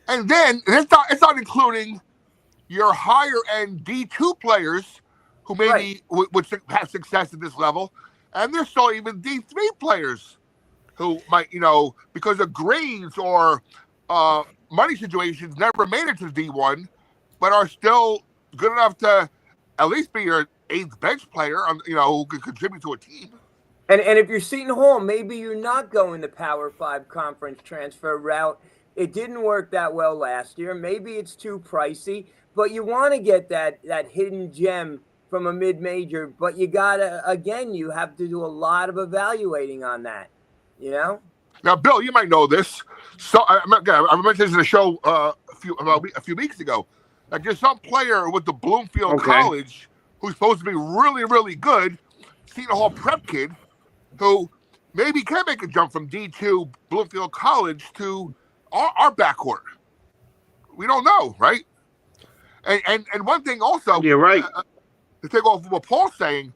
And then it's not including your higher end D2 players who maybe would have success at this level, and there's still even D3 players who might, because of grades or money situations, never made it to D1, but are still good enough to at least be your 8th bench player, who could contribute to a team. And if you're Seton Hall, maybe you're not going the Power 5 conference transfer route. It didn't work that well last year. Maybe it's too pricey, but you want to get that hidden gem from a mid-major. But you have to do a lot of evaluating on that, Now, Bill, you might know this. So I mentioned this in the show a few weeks ago. Like there's some player with the Bloomfield College who's supposed to be really, really good, Seton Hall prep kid, who maybe can make a jump from D2 Bloomfield College to our backcourt. We don't know, right? And one thing also, you're right. To take off what Paul's saying,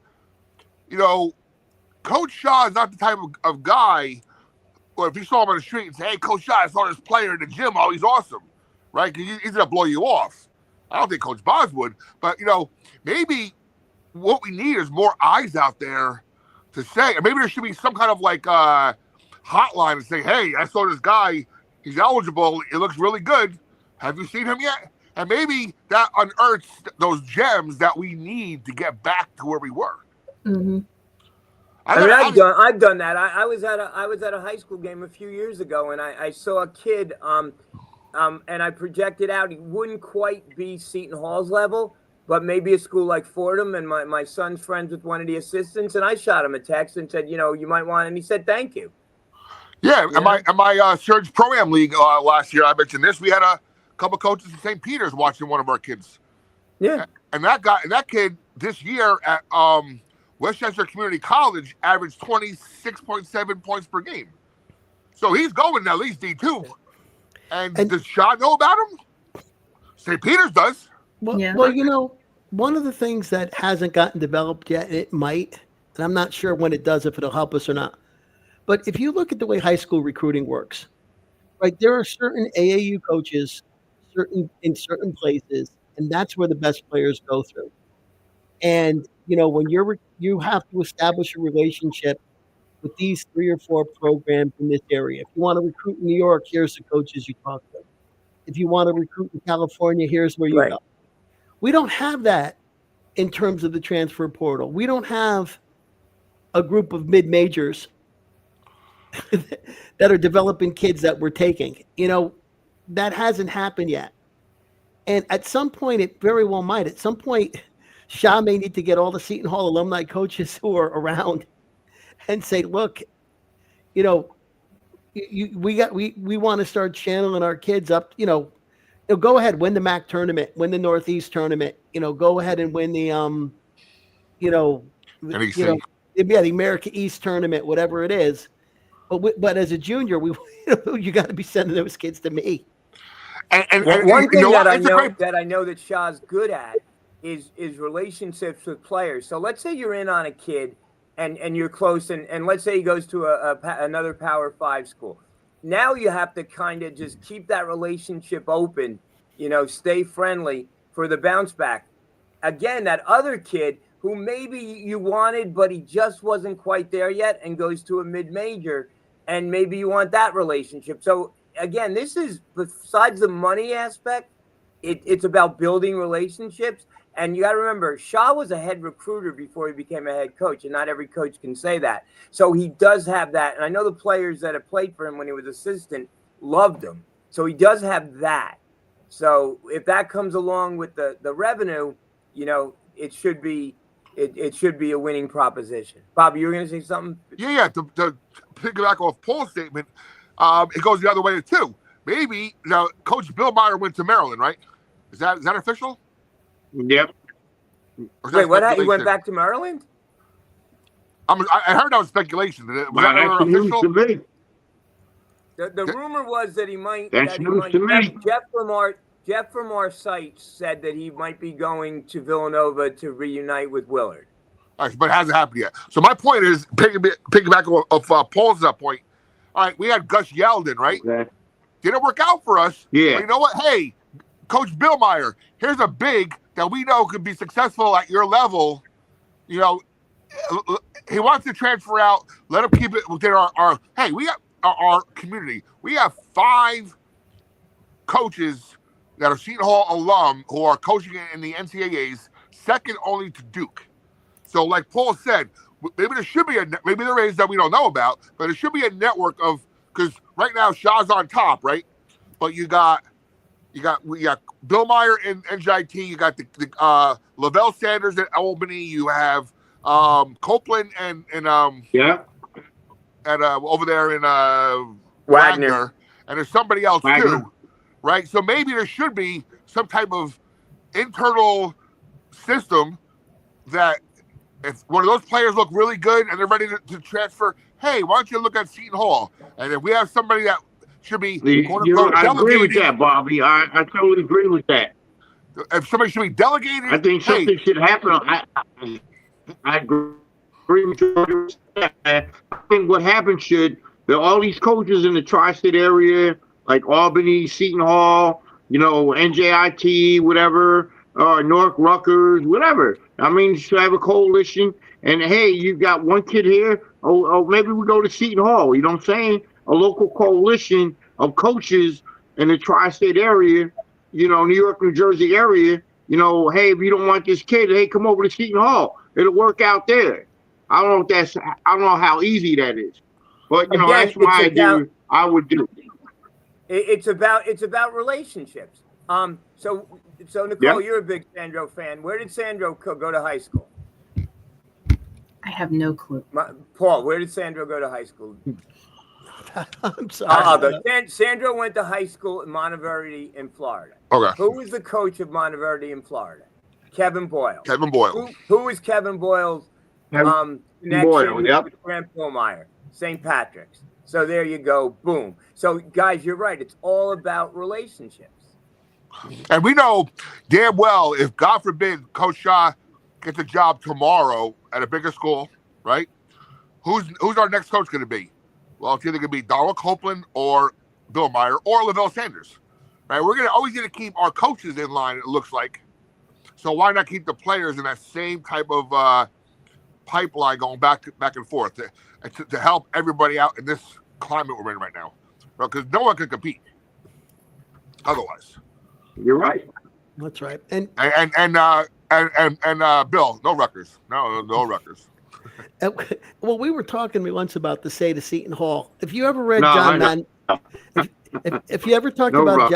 Coach Shaw is not the type of guy or if you saw him on the street and say, "Hey, Coach Shaw, I saw this player in the gym. Oh, he's awesome," right? Because he's gonna blow you off. I don't think Coach Boz would, but maybe what we need is more eyes out there to say. And maybe there should be some kind of like hotline and say, "Hey, I saw this guy. He's eligible. It looks really good. Have you seen him yet?" And maybe that unearths those gems that we need to get back to where we were. Mm-hmm. I've done that. I was at a high school game a few years ago, and I saw a kid, and I projected out. He wouldn't quite be Seton Hall's level, but maybe a school like Fordham. And my son's friends with one of the assistants, and I shot him a text and said, you might want. And he said, "Thank you." Yeah, in my Surge Pro-Am League last year, I mentioned this. We had a couple coaches from St. Peter's watching one of our kids. Yeah, and that kid this year at Westchester Community College averaged 26.7 points per game. So he's going at least D2. And does Shaw know about him? St. Peter's does. Well, one of the things that hasn't gotten developed yet, it might, and I'm not sure when it does, if it'll help us or not. But if you look at the way high school recruiting works, right, there are certain AAU coaches in certain places, and that's where the best players go through. And when you have to establish a relationship with these 3 or 4 programs in this area. If you want to recruit in New York, here's the coaches you talk to. If you want to recruit in California, here's where you go. We don't have that in terms of the transfer portal. We don't have a group of mid-majors that are developing kids that we're taking. That hasn't happened yet. And at some point, it very well might. At some point, Shaw may need to get all the Seton Hall alumni coaches who are around and say, "Look, we want to start channeling our kids up. Go ahead, win the MAC tournament, win the Northeast tournament. Go ahead and win the the America East tournament, whatever it is. But as a junior, you got to be sending those kids to me." And one thing that I know that Shaw's good at is relationships with players. So let's say you're in on a kid and you're close, and let's say he goes to another Power 5 school. Now you have to kind of just keep that relationship open, stay friendly for the bounce back. Again, that other kid who maybe you wanted, but he just wasn't quite there yet and goes to a mid-major, and maybe you want that relationship. So again, this is, besides the money aspect, it's about building relationships. And you got to remember, Shaw was a head recruiter before he became a head coach, and not every coach can say that. So he does have that. And I know the players that have played for him when he was assistant loved him. So he does have that. So if that comes along with the revenue, it should be a winning proposition. Bob, you were going to say something? Yeah. To piggyback off Paul's statement, it goes the other way too. Maybe now Coach Bill Meyer went to Maryland, right? Is that official? Yep. Wait, what? He went back to Maryland? I heard that was speculation. Was that that's official? To me. The rumor was that he might. That's news to me. Jeff from our site said that he might be going to Villanova to reunite with Willard. All right, but it hasn't happened yet. So my point is, piggyback off Paul's point. All right, we had Gus Yeldon, right? Okay. Didn't work out for us. Yeah. But you know what? Hey, Coach Bill Meyer, here's a big that we know could be successful at your level. He wants to transfer out. Let him keep it within our hey, we got our community. We have 5 coaches that are Seton Hall alum who are coaching in the NCAAs, second only to Duke. So like Paul said, maybe there should be maybe there is that we don't know about, but it should be a network of, because right now Shaw's on top, right? But we got Bill Meyer in NJIT. You got the Lavelle Sanders at Albany. You have Copeland and over there in Wagner, and there's somebody else too, right? So maybe there should be some type of internal system that if one of those players look really good and they're ready to transfer, hey, why don't you look at Seton Hall? And if we have somebody that should be I agree with that, Bobby. I totally agree with that. If somebody should be delegated, I think something should happen. I agree with you. I think what happens should There are all these coaches in the tri-state area, like Albany, Seton Hall, NJIT, whatever, North Rutgers, whatever. I mean, you should have a coalition. And hey, you got one kid here. Maybe we go to Seton Hall. You know what I'm saying? A local coalition of coaches in the tri-state area, New York, New Jersey area. Hey, if you don't want this kid, hey, come over to Seton Hall. It'll work out there. I don't know how easy that is, but Again, that's why I would do. It's about relationships. So Nicole, you're a big Sandro fan. Where did Sandro go to high school? I have no clue. Paul, where did Sandro go to high school? I'm sorry. Sandro went to high school in Monteverdi in Florida. Okay. Who was the coach of Monteverdi in Florida? Kevin Boyle. Kevin Boyle. Who was Kevin Boyle's connection with Grant Billmeyer? St. Patrick's. So there you go. Boom. So, guys, you're right. It's all about relationships. And we know damn well if, God forbid, Coach Shaw gets a job tomorrow at a bigger school, right? Who's our next coach going to be? Well, it's either going to be Donald Copeland or Bill Meyer or Lavelle Sanders, right? We're always going to keep our coaches in line, it looks like. So why not keep the players in that same type of pipeline going back and forth to help everybody out in this climate we're in right now? Because no one can compete otherwise. You're right. That's right. And Bill, no Rutgers. No Rutgers. Well, we were talking once about the Say to Seton Hall. If you ever read John Madden, if you ever talked about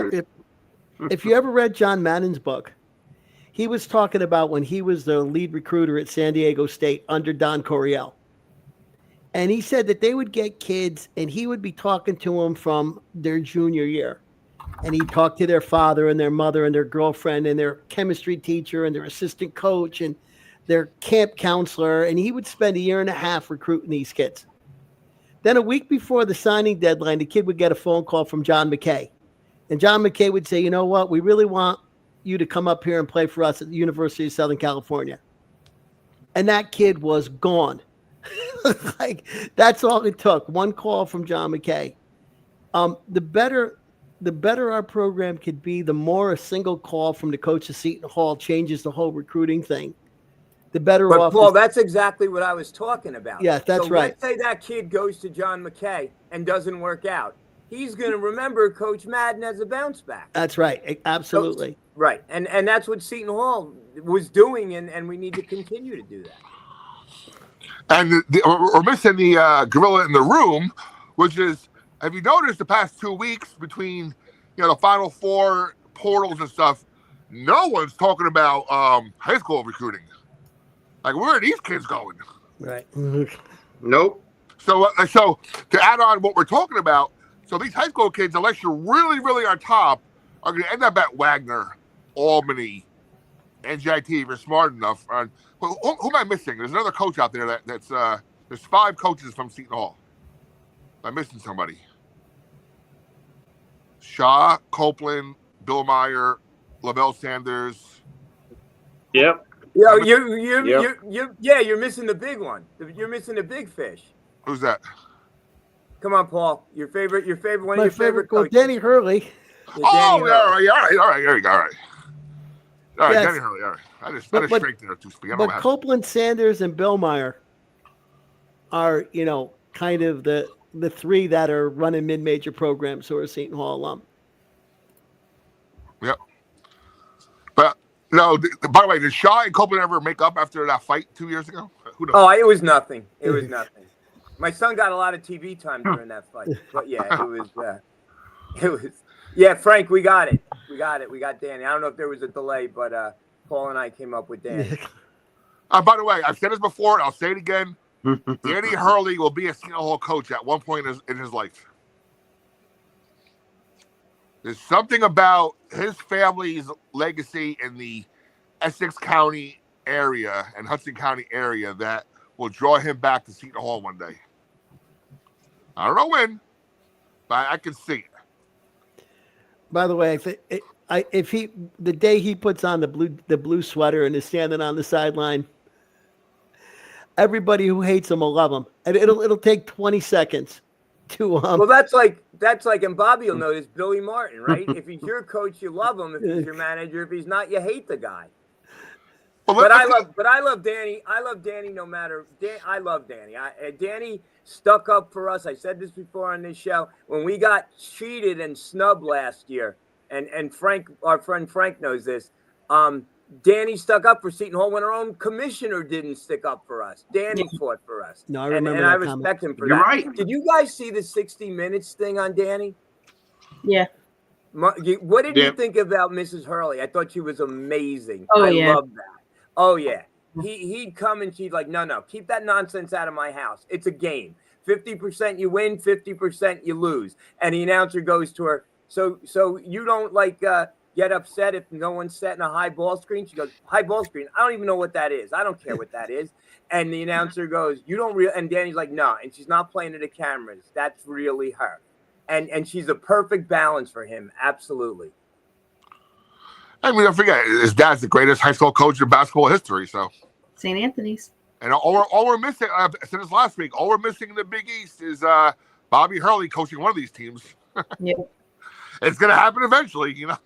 if you ever read John Madden's book, he was talking about when he was the lead recruiter at San Diego State under Don Coryell. And he said that they would get kids and he would be talking to them from their junior year. And he'd talk to their father and their mother and their girlfriend and their chemistry teacher and their assistant coach and their camp counselor. And he would spend a year and a half recruiting these kids. Then a week before the signing deadline, the kid would get a phone call from John McKay. And John McKay would say, you know what, we really want you to come up here and play for us at the University of Southern California. And that kid was gone. Like, that's all it took. One call from John McKay. The better our program could be, the more a single call from the coach of Seton Hall changes the whole recruiting thing. The better but off. Paul, that's exactly what I was talking about. Yes, that's right. Let's say that kid goes to John McKay and doesn't work out. He's going to remember Coach Madden as a bounce back. That's right. Absolutely. Right. And that's what Seton Hall was doing, and we need to continue to do that. And we're missing the gorilla in the room, which is, have you noticed the past 2 weeks between the Final Four portals and stuff, no one's talking about high school recruiting. Like, where are these kids going? Right. Nope. So to add on what we're talking about, so these high school kids, unless you're really, really on top, are going to end up at Wagner, Albany, NJIT if you're smart enough. Who am I missing? There's another coach out there that's there's 5 coaches from Seton Hall. I'm missing somebody. Shaw, Copeland, Bill Meyer, Lavelle Sanders. Yep. You're missing the big one. You're missing the big fish. Who's that? Come on, Paul. Your favorite one My of your favorite coaches. Danny Hurley. Yeah, all right. There you go. All right. All right, Yes. Danny Hurley. All right. I just straight there to speak. But Copeland, Sanders, and Bill Meyer are, kind of the 3 that are running mid-major programs who are Seton Hall alum. Yep. But no. By the way, did Shaw and Copeland ever make up after that fight 2 years ago? Who knows? Oh, it was nothing. It was nothing. My son got a lot of TV time during that fight. But yeah, it was. Yeah, Frank, we got it. We got Danny. I don't know if there was a delay, but Paul and I came up with Danny. By the way, I've said this before, and I'll say it again. Danny Hurley will be a Seton Hall coach at one point in his life. There's something about his family's legacy in the Essex County area and Hudson County area that will draw him back to Seton Hall one day. I don't know when, but I can see it. By the way, if the day he puts on the blue sweater and is standing on the sideline, everybody who hates him will love him. And it'll take 20 seconds Well, that's like, and Bobby will know this, Billy Martin, right? If he's your coach, you love him. If he's your manager, if he's not, you hate the guy. Well, But I love Danny. I love Danny no matter. I love Danny. Danny stuck up for us. I said this before on this show. When we got cheated and snubbed last year, and Frank, our friend Frank knows this. Danny stuck up for Seton Hall when our own commissioner didn't stick up for us. Danny fought for us. No, I remember and that I respect him for You're that. right. Did you guys see the 60 Minutes thing on Danny? Yeah. What did you think about Mrs. Hurley? I thought she was amazing. Oh, I yeah. love that. Oh, yeah. He'd come and she'd like, no, keep that nonsense out of my house. It's a game. 50% you win, 50% you lose. And the announcer goes to her, so you don't like get upset if no one's setting a high ball screen? She goes, high ball screen? I don't even know what that is. I don't care what that is. And the announcer goes, you don't and Danny's like, no. And she's not playing to the cameras. That's really her. And she's a perfect balance for him. Absolutely. I mean, don't forget, his dad's the greatest high school coach in basketball history. So St. Anthony's. And all we're missing since last week, all we're missing in the Big East is Bobby Hurley coaching one of these teams. Yeah. It's gonna happen eventually, you know.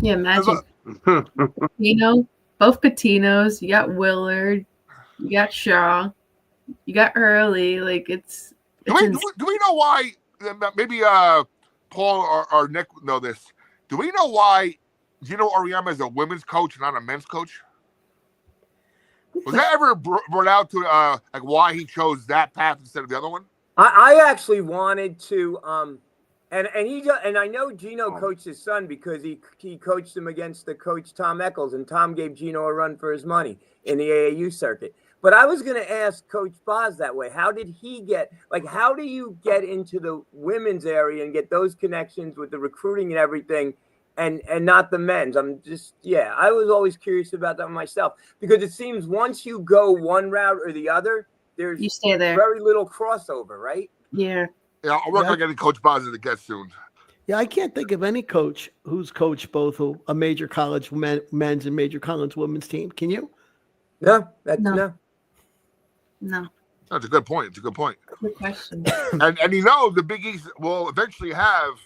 Yeah, imagine. Both Patinos. You got Willard. You got Shaw. You got Hurley. Like it's. Do we know why? Maybe Paul or Nick know this. Do we know why Gino Auriemma is a women's coach, not a men's coach? Was that ever brought out to like why he chose that path instead of the other one? I actually wanted to and I know Gino coached his son because he coached him against the coach Tom Eccles, and Tom gave Gino a run for his money in the AAU circuit. But I was going to ask Coach Boz that way. How did he how do you get into the women's area and get those connections with the recruiting and everything? And not the men's. I was always curious about that myself, because it seems once you go one route or the other, you stay there. Very little crossover, right? Yeah. Yeah, I'll work on getting Coach Boz to get soon. Yeah, I can't think of any coach who's coached both a major college men's and major college women's team. Can you? No. No. That's a good point. It's a good point. Good question. and the Big East will eventually have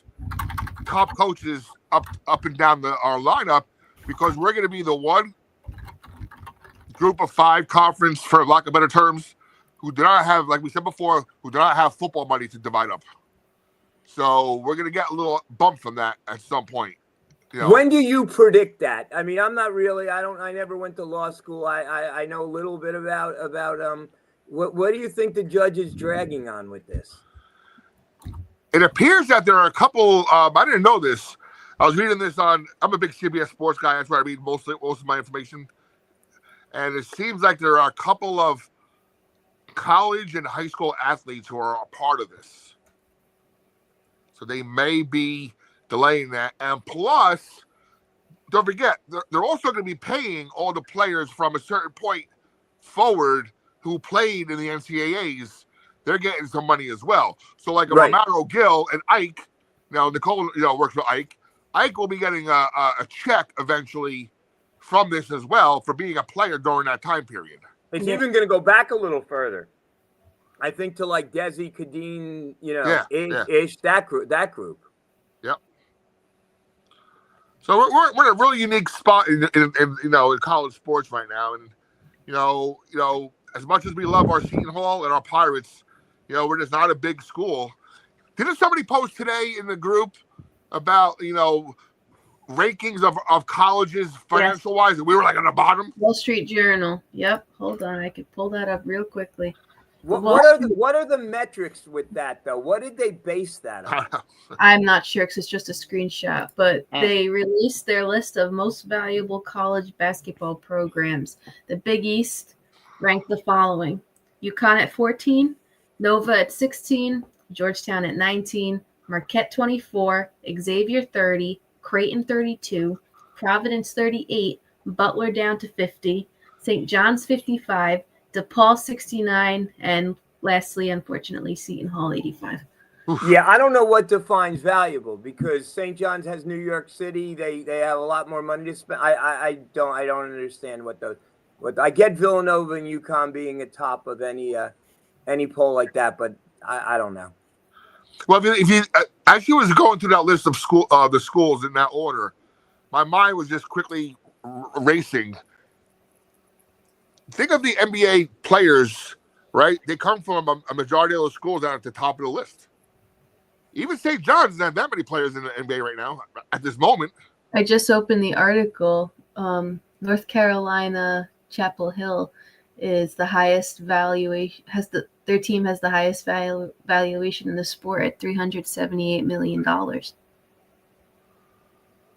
top coaches up and down our lineup, because we're going to be the one group of 5 conference, for lack of better terms, who do not have, like we said before, who do not have football money to divide up. So we're going to get a little bump from that at some point. When do you predict that? I mean, I'm not really. I never went to law school. I know a little bit about what do you think the judge is dragging on with this? It appears that there are a couple. I didn't know this. I was reading this I'm a big CBS sports guy. That's where I read most of my information. And it seems like there are a couple of college and high school athletes who are a part of this. So they may be delaying that. And plus, don't forget, they're also going to be paying all the players from a certain point forward who played in the NCAAs. They're getting some money as well. So like Romero Gill and Ike, now Nicole, works with Ike. Ike will be getting a check eventually from this as well for being a player during that time period. It's even going to go back a little further. I think to like Desi, Kadeen, ish, that group. Yep. So we're in a really unique spot in college sports right now, and as much as we love our Seton Hall and our Pirates, we're just not a big school. Didn't somebody post today in the group about rankings of colleges financial wise, and we were like on the bottom? Wall Street Journal. Yep. Hold on, I could pull that up real quickly. What are the metrics with that though? What did they base that on? I'm not sure because it's just a screenshot, but they released their list of most valuable college basketball programs. The Big East ranked the following: UConn at 14, Nova at 16, Georgetown at 19, Marquette 24, Xavier 30, Creighton 32, Providence 38, Butler down to 50, St. John's 55, DePaul 69, and lastly, unfortunately, Seton Hall 85. Yeah, I don't know what defines valuable, because St. John's has New York City. They have a lot more money to spend. I don't understand what I get Villanova and UConn being at top of any poll like that, but I don't know. Well, if you as you was going through that list of the schools in that order, my mind was just quickly racing. Think of the NBA players, right? They come from a majority of those schools down at the top of the list. Even St. John's doesn't have that many players in the NBA right now at this moment. I just opened the article. North Carolina Chapel Hill is the highest valuation. Their team has the highest valuation in the sport at $378 million.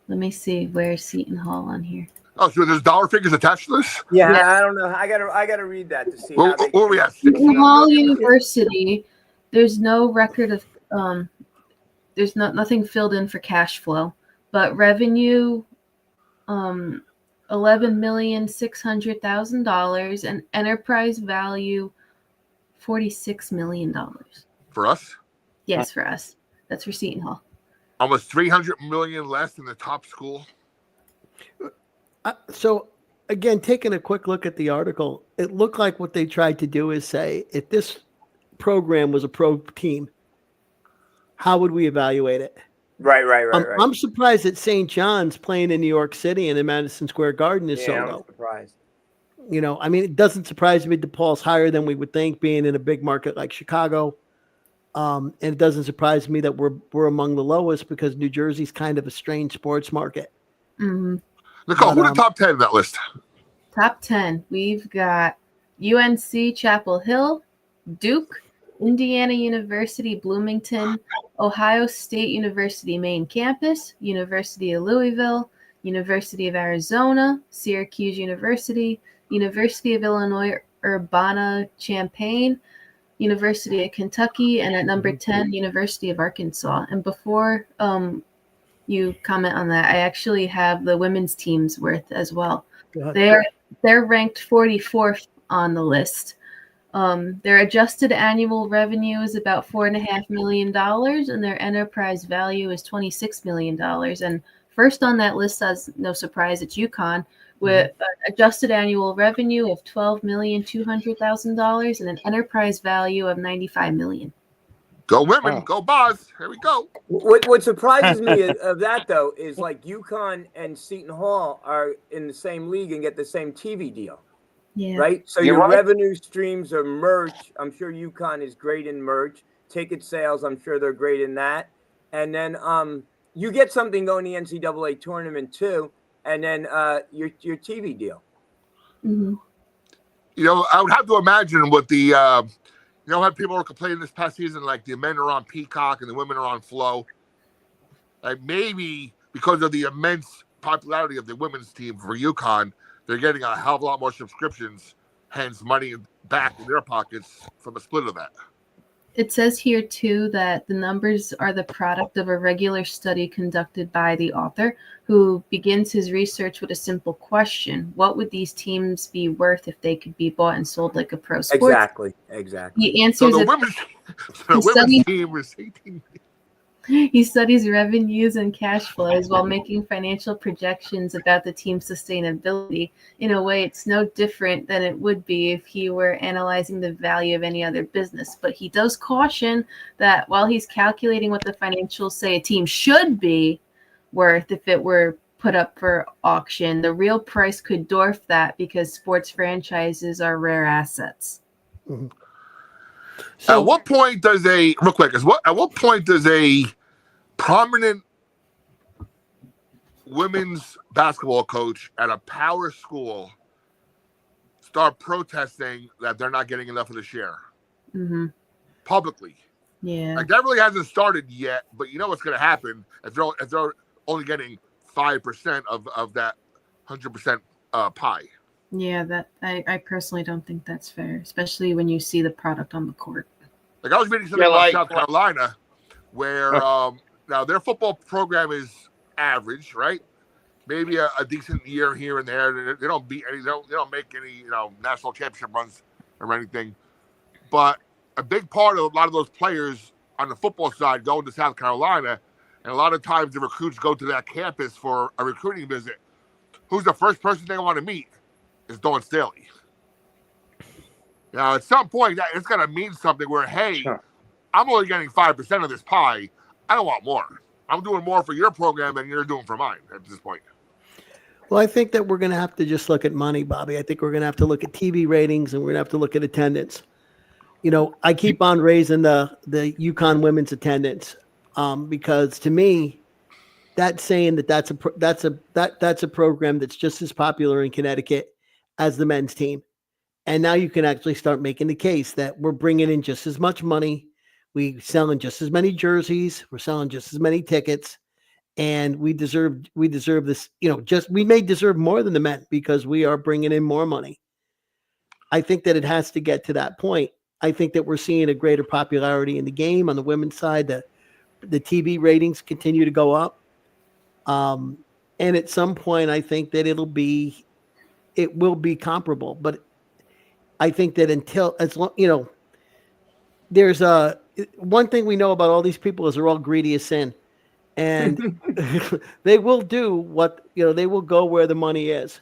Let me see, where's Seton Hall on here? Oh, so there's dollar figures attached to this? Yeah, Yeah. I don't know. I gotta read that to see. Well, where are we at? Seton Hall University. There's no record of. There's nothing filled in for cash flow, but revenue, $11,600,000, and enterprise value, $46 million. For us? Yes, for us. That's for Seton Hall. Almost 300 million less than the top school. So, again, taking a quick look at the article, it looked like what they tried to do is say, if this program was a pro team, how would we evaluate it? Right. I'm surprised that St. John's playing in New York City and in Madison Square Garden is so low. I'm surprised. You know, I mean, it doesn't surprise me DePaul's higher than we would think, being in a big market like Chicago. And it doesn't surprise me that we're among the lowest because New Jersey's kind of a strange sports market. Mm-hmm. Nicole, who are the top 10 in that list? Top 10. We've got UNC Chapel Hill, Duke, Indiana University Bloomington, Ohio State University main campus, University of Louisville, University of Arizona, Syracuse University, University of Illinois Urbana-Champaign, University of Kentucky, and at number 10, University of Arkansas. And before you comment on that, I actually have the women's team's worth as well. They're ranked 44th on the list. Their adjusted annual revenue is about $4.5 million, and their enterprise value is $26 million. And first on that list, as no surprise, it's UConn with an adjusted annual revenue of $12,200,000 and an enterprise value of $95 million. Go women, go Boz. Here we go. What surprises me of that though is like UConn and Seton Hall are in the same league and get the same TV deal. Yeah. Right. So your revenue streams are merch. I'm sure UConn is great in merch. Ticket sales, I'm sure they're great in that. And then you get something going to the NCAA tournament too, and then your TV deal. Mm-hmm. You know, I would have to imagine what the you know how people were complaining this past season, like the men are on Peacock and the women are on Flow. Like maybe because of the immense popularity of the women's team for UConn, they're getting a hell of a lot more subscriptions, hence money back in their pockets from a split of that. It says here, too, that the numbers are the product of a regular study conducted by the author, who begins his research with a simple question. What would these teams be worth if they could be bought and sold like a pro sport? Exactly. He answers so the women's team is 18. He studies revenues and cash flows while making financial projections about the team's sustainability. In a way, it's no different than it would be if he were analyzing the value of any other business. But he does caution that while he's calculating what the financials say a team should be worth if it were put up for auction, the real price could dwarf that because sports franchises are rare assets. Mm-hmm. So, at what point does a prominent women's basketball coach at a power school start protesting that they're not getting enough of the share publicly? Yeah, like that really hasn't started yet, but you know what's going to happen if they're only getting 5% of that 100% pie. Yeah, that I personally don't think that's fair, especially when you see the product on the court. Like I was reading something about South Carolina, where now their football program is average, right? Maybe a decent year here and there. They don't beat any. They don't make any national championship runs or anything. But a big part of a lot of those players on the football side going to South Carolina, and a lot of times the recruits go to that campus for a recruiting visit. Who's the first person they want to meet? Is Dawn Staley. Now, at some point, it's going to mean something where, hey, I'm only getting 5% of this pie. I don't want more. I'm doing more for your program than you're doing for mine at this point. Well, I think that we're going to have to just look at money, Bobby. I think we're going to have to look at TV ratings, and we're going to have to look at attendance. I keep on raising the UConn women's attendance because to me, that's saying that's a program that's just as popular in Connecticut as the men's team. And now you can actually start making the case that we're bringing in just as much money. We're selling just as many jerseys. We're selling just as many tickets. And we deserve this, we may deserve more than the men because we are bringing in more money. I think that it has to get to that point. I think that we're seeing a greater popularity in the game on the women's side. The TV ratings continue to go up. And at some point, I think that it will be comparable. But I think that there's one thing we know about all these people is they're all greedy as sin. And they will do what, they will go where the money is.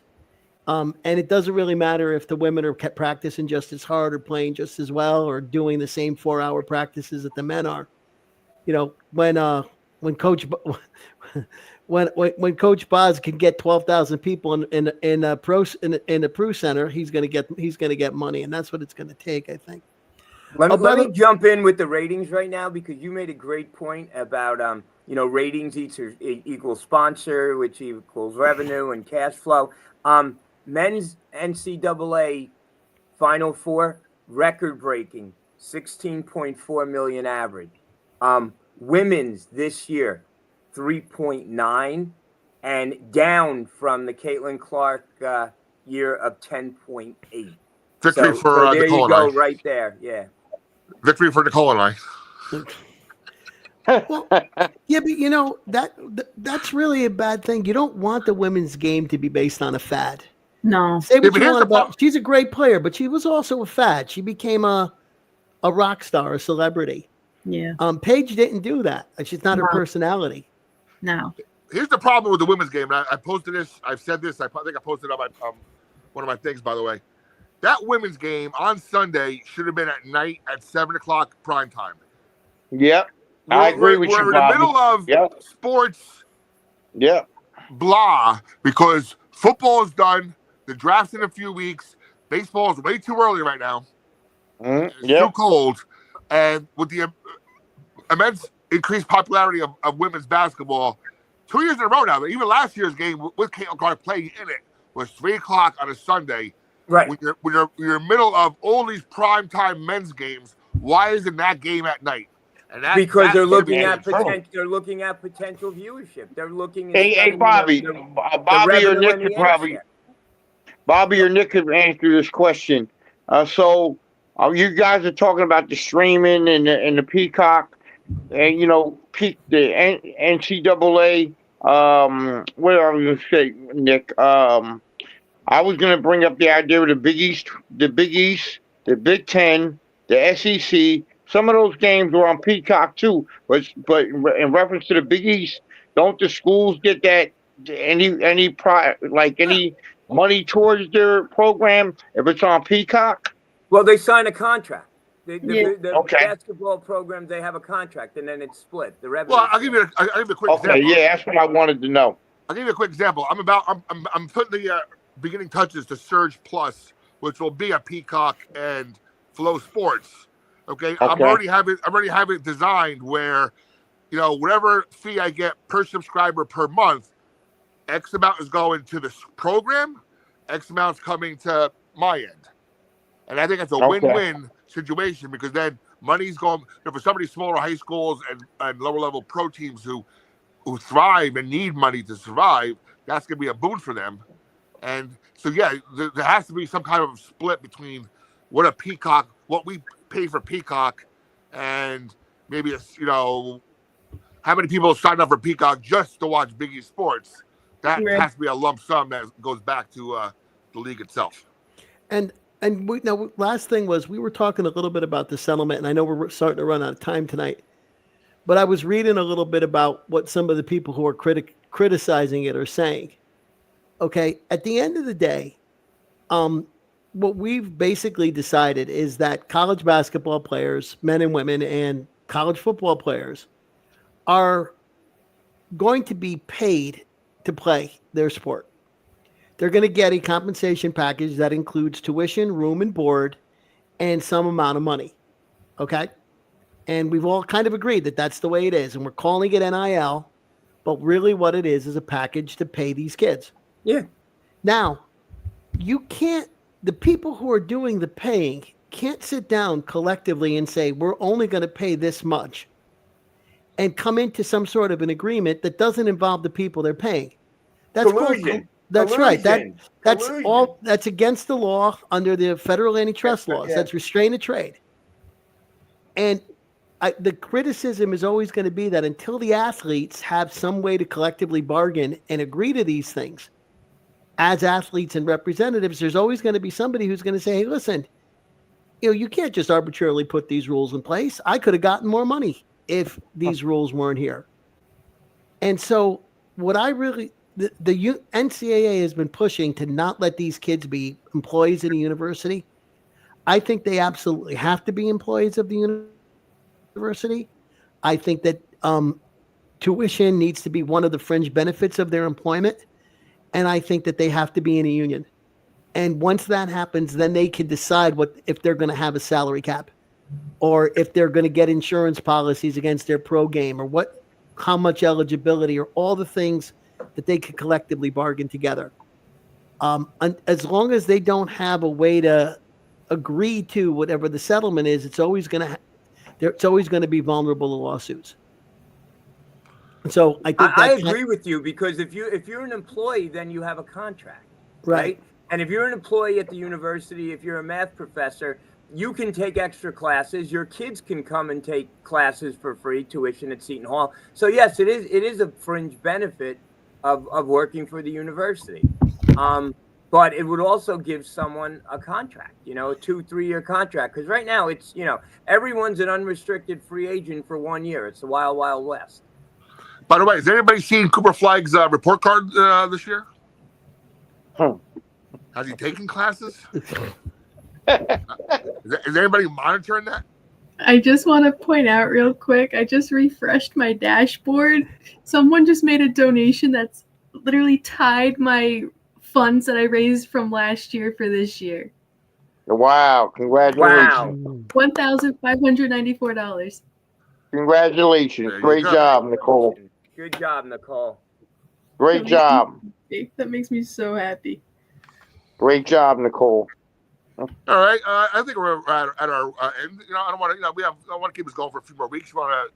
And it doesn't really matter if the women are practicing just as hard or playing just as well or doing the same 4-hour practices that the men are. When Coach Boz can get 12,000 people in a Pro Center, he's going to get money, and that's what it's going to take, I think. Let me jump in with the ratings right now because you made a great point about ratings equals sponsor, which equals revenue and cash flow. Men's NCAA Final Four, record-breaking, 16.4 million average. Women's this year, 3.9, and down from the Caitlin Clark year of 10.8. Victory for there Nicole you go, and I. right there. Yeah. Victory for Nicole and I. Well, yeah, but that's really a bad thing. You don't want the women's game to be based on a fad. No. Say what you want about. She's a great player, but she was also a fad. She became a rock star, a celebrity. Yeah. Paige didn't do that. She's not her personality. No. Here's the problem with the women's game. And I posted this. I've said this. I think I posted it on my one of my things, by the way. That women's game on Sunday should have been at night at 7:00 prime time. Yep. I agree with you, We're in Bobby. the middle of sports blah because football is done. The draft's in a few weeks. Baseball is way too early right now. It's too cold. And with the immense increased popularity of women's basketball, 2 years in a row now, even last year's game with Caitlin Clark playing in it was 3:00 on a Sunday. Right. When you're in the middle of all these primetime men's games, why isn't that game at night? And because they're looking at potential. They're looking at potential viewership. They're looking. Hey, Bobby. Bobby or Nick could probably. Bobby or Nick could answer this question. So you guys are talking about the streaming and the Peacock, and the NCAA. What are we going to say, Nick? I was going to bring up the idea of the Big East, the Big Ten, the SEC. Some of those games were on Peacock too, but in reference to the Big East, don't the schools get that any money towards their program if it's on Peacock? Well, they sign a contract. The Okay. basketball programs, they have a contract, and then it's split. The revenue. Well, I'll give you a quick example. Okay, yeah, that's what I wanted to know. I'll give you a quick example. I'm putting the beginning touches to Surge Plus, which will be a Peacock and Flow Sports. Okay. I already have it designed where, whatever fee I get per subscriber per month, X amount is going to the program, X amount's coming to my end. And I think it's a win-win situation because then money's going for some of these smaller high schools and lower level pro teams who thrive and need money to survive. That's going to be a boon for them. And so, there has to be some kind of split between what we pay for Peacock, and maybe how many people sign up for Peacock just to watch Big East sports. That has to be a lump sum that goes back to the league itself. And last thing was we were talking a little bit about the settlement, and I know we're starting to run out of time tonight, but I was reading a little bit about what some of the people who are criticizing it are saying. Okay, at the end of the day, what we've basically decided is that college basketball players, men and women, and college football players, are going to be paid to play their sport. They're going to get a compensation package that includes tuition, room and board, and some amount of money. Okay? And we've all kind of agreed that that's the way it is. And we're calling it NIL, but really what it is a package to pay these kids. Yeah. Now, the people who are doing the paying can't sit down collectively and say, we're only going to pay this much and come into some sort of an agreement that doesn't involve the people they're paying. That's Collusion. That's right. That's Collusion. all. That's against the law under the federal antitrust laws. Yeah. That's restraint of trade. And the criticism is always going to be that until the athletes have some way to collectively bargain and agree to these things, as athletes and representatives, there's always going to be somebody who's going to say, hey, listen, you can't just arbitrarily put these rules in place. I could have gotten more money if these rules weren't here. And so what the NCAA has been pushing to not let these kids be employees in a university. I think they absolutely have to be employees of the university. I think that tuition needs to be one of the fringe benefits of their employment. And I think that they have to be in a union. And once that happens, then they can decide if they're going to have a salary cap or if they're going to get insurance policies against their pro game or how much eligibility or all the things that they could collectively bargain together. As long as they don't have a way to agree to whatever the settlement is, it's always going to be vulnerable to lawsuits. And so I agree with you, because if you're an employee, then you have a contract, right? And if you're an employee at the university, if you're a math professor, you can take extra classes. Your kids can come and take classes for free, tuition at Seton Hall. So yes, it is a fringe benefit of working for the university. But it would also give someone a contract, a 2-3 year contract. Because right now it's, everyone's an unrestricted free agent for 1 year. It's the wild, wild west. By the way, has anybody seen Cooper Flagg's report card this year? Has he taken classes? Is anybody monitoring that? I just want to point out real quick, I just refreshed my dashboard. Someone just made a donation that's literally tied my funds that I raised from last year for this year. Wow. Congratulations. Wow. $1,594. Congratulations. Great job, Nicole. Good job, Nicole. Great job. That makes me so happy. Great job, Nicole. All right, I think we're at our. And, I don't want to. I want to keep this going for a few more weeks. We want to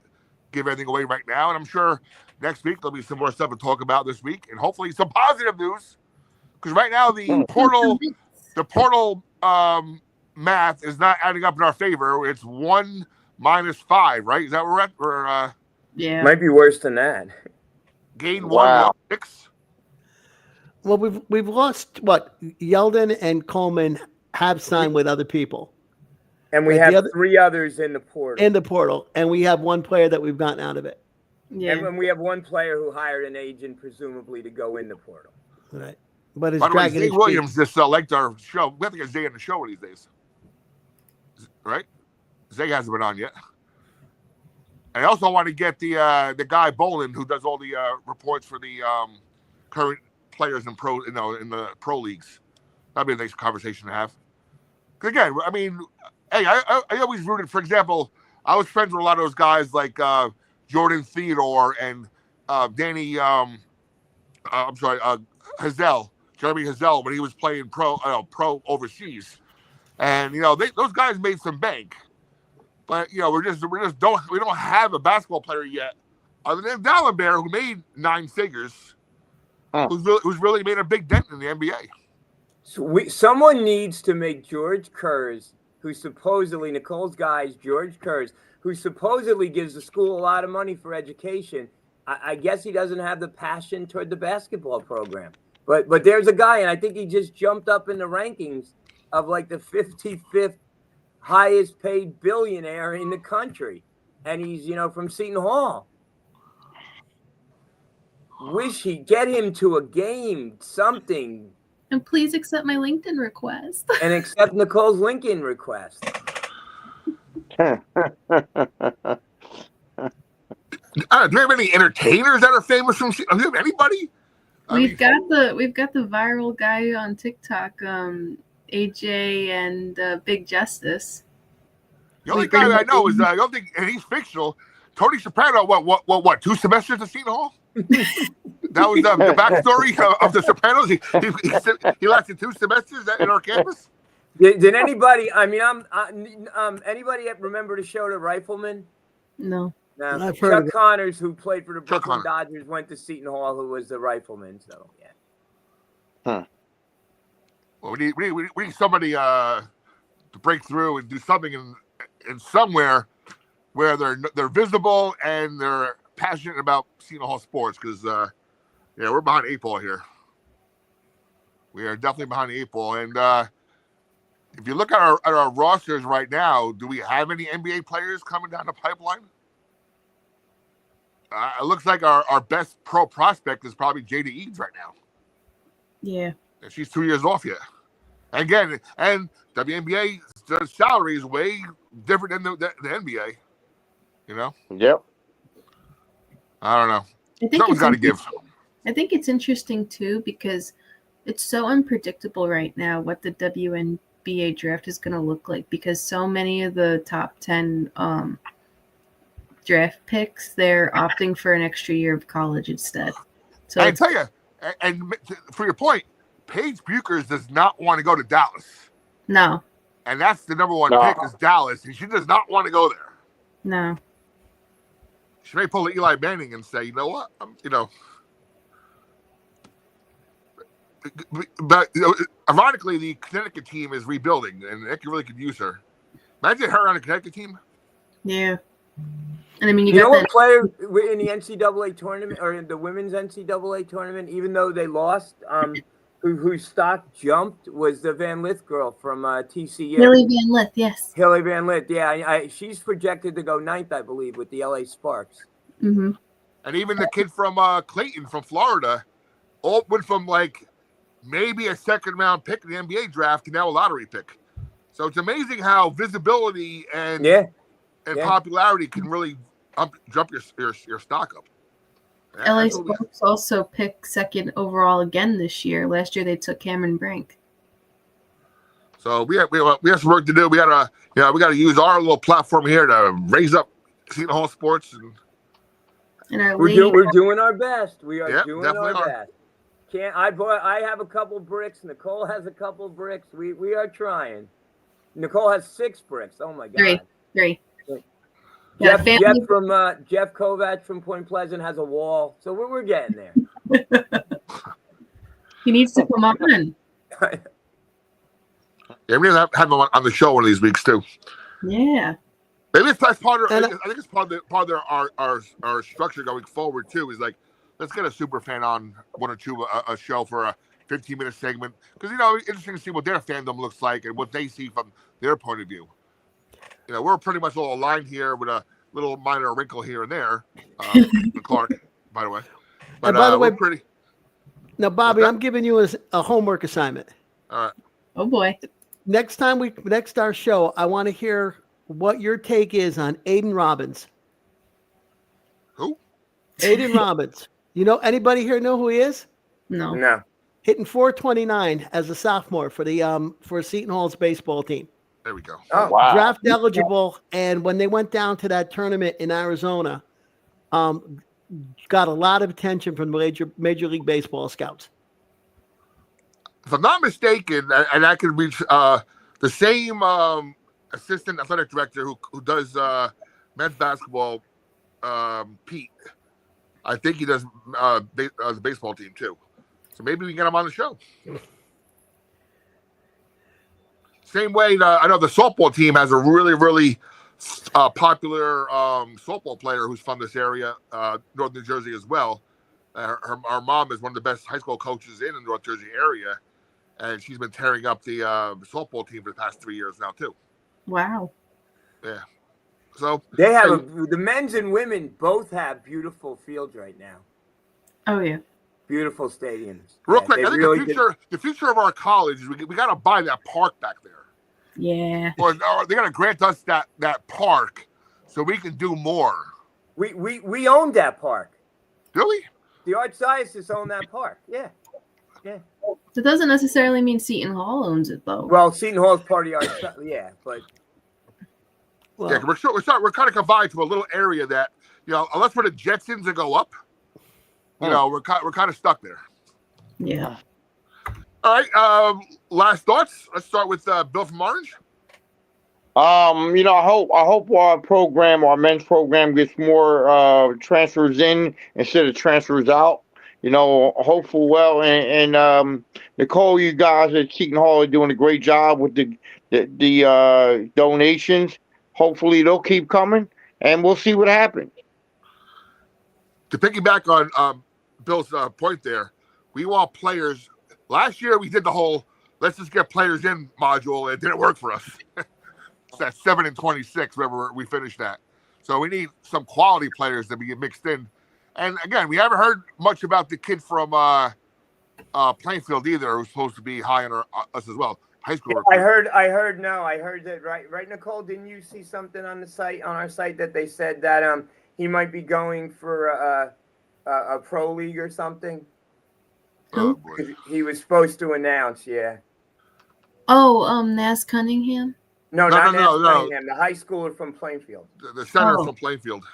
give everything away right now, and I'm sure next week there'll be some more stuff to talk about this week, and hopefully some positive news. Because right now the portal math is not adding up in our favor. It's 1 minus 5, right? Is that where we're at? Yeah. Might be worse than that. Gain 1, Wow. 6. Well, we've lost Yeldon and Coleman have signed with other people. And we have 3 others in the portal. And we have one player that we've gotten out of it. Yeah. And we have one player who hired an agent, presumably, to go in the portal. Right. But it's By the way, dragging Zay his Williams just liked our show. We have to get Zay on the show these days. Right? Zay hasn't been on yet. And I also want to get the guy Boland, who does all the reports for the current players in the pro leagues. That'd be a nice conversation to have. Because again, I mean, hey, I always rooted. For example, I was friends with a lot of those guys like Jordan Theodore and Danny. Jeremy Hazel, when he was playing pro overseas, and those guys made some bank. But we don't have a basketball player yet, other than Dallenberg, who made 9 figures, who's really made a big dent in the NBA. So someone needs to make George Kurz, who supposedly Nicole's guys, George Kurz, who supposedly gives the school a lot of money for education. I guess he doesn't have the passion toward the basketball program. But there's a guy, and I think he just jumped up in the rankings of like the 55th highest paid billionaire in the country. And he's, from Seton Hall. Wish he'd get him to a game, something. And please accept my LinkedIn request. And accept Nicole's LinkedIn request. Do we have any entertainers that are famous from? Do we have anybody? We've got the viral guy on TikTok, AJ and Big Justice. The only guy that I know is I don't think, and he's fictional. Tony Soprano. What? 2 semesters at Seton Hall. That was the backstory of the Sopranos. He lasted 2 semesters in our campus. Did anybody? I mean, anybody remember the show The Rifleman? No. No. I've heard of Chuck it. Connors, who played for the Chuck Brooklyn Connors. Dodgers, went to Seton Hall, who was the Rifleman. So yeah. Well, we need somebody to break through and do something in somewhere where they're visible and they're passionate about Seton Hall sports, because we're behind 8 ball here. We are definitely behind the 8 ball, and if you look at our rosters right now, do we have any NBA players coming down the pipeline? It looks like our best pro prospect is probably Jada Eads right now. Yeah. And she's 2 years off yet. Again, and WNBA salary is way different than the NBA. You know? Yep. I don't know. I think Something's got to give. I think it's interesting too, because it's so unpredictable right now what the WNBA draft is going to look like, because so many of the top 10 draft picks, they're opting for an extra year of college instead. So I tell you, and for your point, Paige Buchers does not want to go to Dallas. No. And that's the number 1 pick is Dallas, and she does not want to go there. No. She may pull a Eli Manning and say, you know what, But ironically, the Connecticut team is rebuilding, and they really could use her. Imagine her on a Connecticut team. Yeah. And I mean, you know got what player in the NCAA tournament, or in the women's NCAA tournament, even though they lost, whose stock jumped, was the Van Lith girl from TCU. Hilly Van Lith, yes. Hilly Van Lith, yeah. She's projected to go 9th, I believe, with the LA Sparks. Mm-hmm. And even the kid from Clayton from Florida, all went from like maybe a 2nd round pick in the NBA draft to now a lottery pick. So it's amazing how visibility and popularity can really jump your stock up. LA Sparks also picked 2nd overall again this year. Last year they took Cameron Brink. So we have some work to do. We gotta use our little platform here to raise up Seton Hall sports, and our we're doing our best. We are doing our best. I have a couple bricks. Nicole has a couple bricks. We are trying. Nicole has 6 bricks. Oh my God. 3. Jeff Kovac from Point Pleasant has a wall, so we're getting there. He needs to come on. Yeah, we have him on the show one of these weeks too. Yeah. Maybe that's part of. I think it's part of our structure going forward too. Is like, let's get a super fan on 1 or 2 a show for a 15-minute segment, because it's interesting to see what their fandom looks like and what they see from their point of view. We're pretty much all aligned here with a little minor wrinkle here and there. Clark, by the way. But, and by the way, pretty. Now, Bobby, I'm giving you a homework assignment. All right. Oh boy. Next our show, I want to hear what your take is on Aiden Robbins. Who? Aiden Robbins. Anybody here know who he is? No. Hitting .429 as a sophomore for Seton Hall's baseball team. There we go. Oh, wow. Draft eligible, and when they went down to that tournament in Arizona, got a lot of attention from Major League Baseball scouts. If I'm not mistaken, and I can reach the same assistant athletic director who does men's basketball, Pete. I think he does the baseball team too. So maybe we can get him on the show. Same way, I know the softball team has a really, really popular softball player who's from this area, North New Jersey as well. Our mom is one of the best high school coaches in the North Jersey area, and she's been tearing up the softball team for the past 3 years now too. Wow. Yeah. So they have the men's and women both have beautiful fields right now. Oh yeah. Beautiful stadiums. Real quick, I think really the future of our college is we got to buy that park back there. Yeah. Or they got to grant us that park so we can do more. We owned that park. Really? The Archdiocese owned that park. Yeah. That doesn't necessarily mean Seton Hall owns it, though. Well, Seton Hall is part of the Archdiocese. Yeah, but Well, Yeah, 'cause we're kind of confined to a little area that, unless we're the Jetsons and go up, we're kind of stuck there. Yeah. All right. Last thoughts. Let's start with Bill from Orange. I hope our men's program gets more transfers in instead of transfers out. Hopeful well, and Nicole, you guys at Seton Hall are doing a great job with the donations. Hopefully, they'll keep coming, and we'll see what happens. To piggyback on Bill's point there, we want players. Last year, we did the whole "let's just get players in" module, and it didn't work for us. It's that 7 and 26. Remember, we finished that. So we need some quality players to be mixed in. And again, we haven't heard much about the kid from Plainfield either, who's supposed to be high on us as well. High school. I heard that right, Nicole. Didn't you see something on our site that they said that he might be going for a pro league or something? Oh, boy. He was supposed to announce, yeah. Oh, Nas Cunningham? No, No, not no, Nance Cunningham, the high schooler from Plainfield. The center Oh. from Plainfield.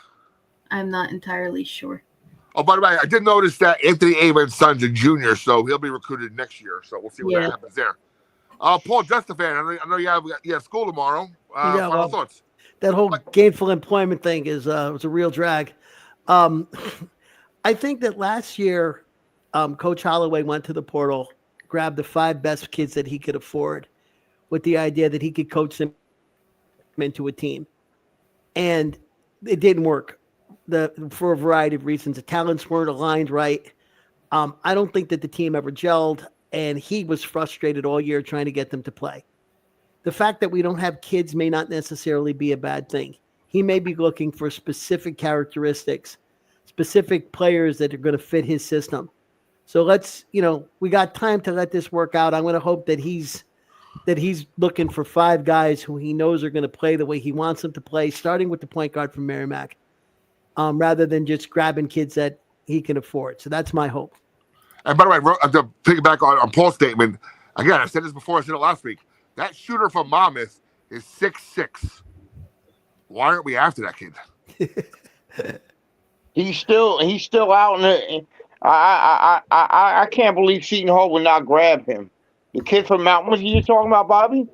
I'm not entirely sure. Oh, by the way, I did notice that Anthony Amon's son's a junior, so he'll be recruited next year. So we'll see what Yeah. happens there. Paul Justafan, I know you have school tomorrow. Final thoughts. that whole gainful employment thing was a real drag. I think that last year, Coach Holloway went to the portal, grabbed the 5 best kids that he could afford, with the idea that he could coach them into a team, and it didn't work. For a variety of reasons, the talents weren't aligned right. I don't think that the team ever gelled, and he was frustrated all year trying to get them to play. The fact that we don't have kids may not necessarily be a bad thing. He may be looking for specific characteristics, specific players that are going to fit his system. So we got time to let this work out. I'm going to hope that he's looking for 5 guys who he knows are going to play the way he wants them to play, starting with the point guard from Merrimack, rather than just grabbing kids that he can afford. So that's my hope. And by the way, to piggyback on Paul's statement, again, I said this before, I said it last week. That shooter from Monmouth is 6'6". Why aren't we after that kid? He's still out in the. I can't believe Seton Hall would not grab him. The kid from Mountain, what are you talking about, Bobby?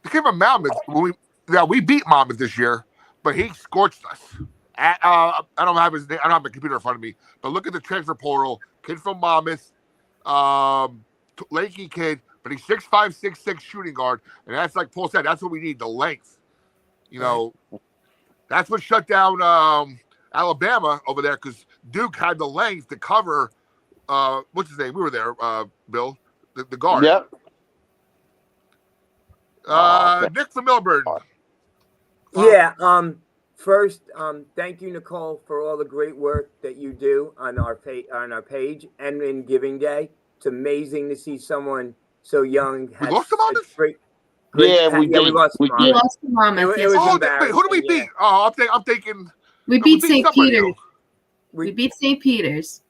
The kid from Monmouth, we beat Monmouth this year, but he scorched us. I don't have his name. I don't have my computer in front of me, but look at the transfer portal. Kid from Monmouth, lanky kid, but he's 6'5", 6'6" shooting guard, and that's like Paul said. That's what we need, the length. That's what shut down Alabama over there because Duke had the length to cover. What's his name? We were there, Bill, the guard. Yep. Nick from Milburn. Yeah. First, thank you, Nicole, for all the great work that you do on our page and in Giving Day. It's amazing to see someone so young. We lost to Monmouth? We lost to We Monmouth. lost to Monmouth. It was Wait, who embarrassing, did we beat? Oh, I'm thinking. We beat St. somebody Peter's. else. We beat St. Peter's.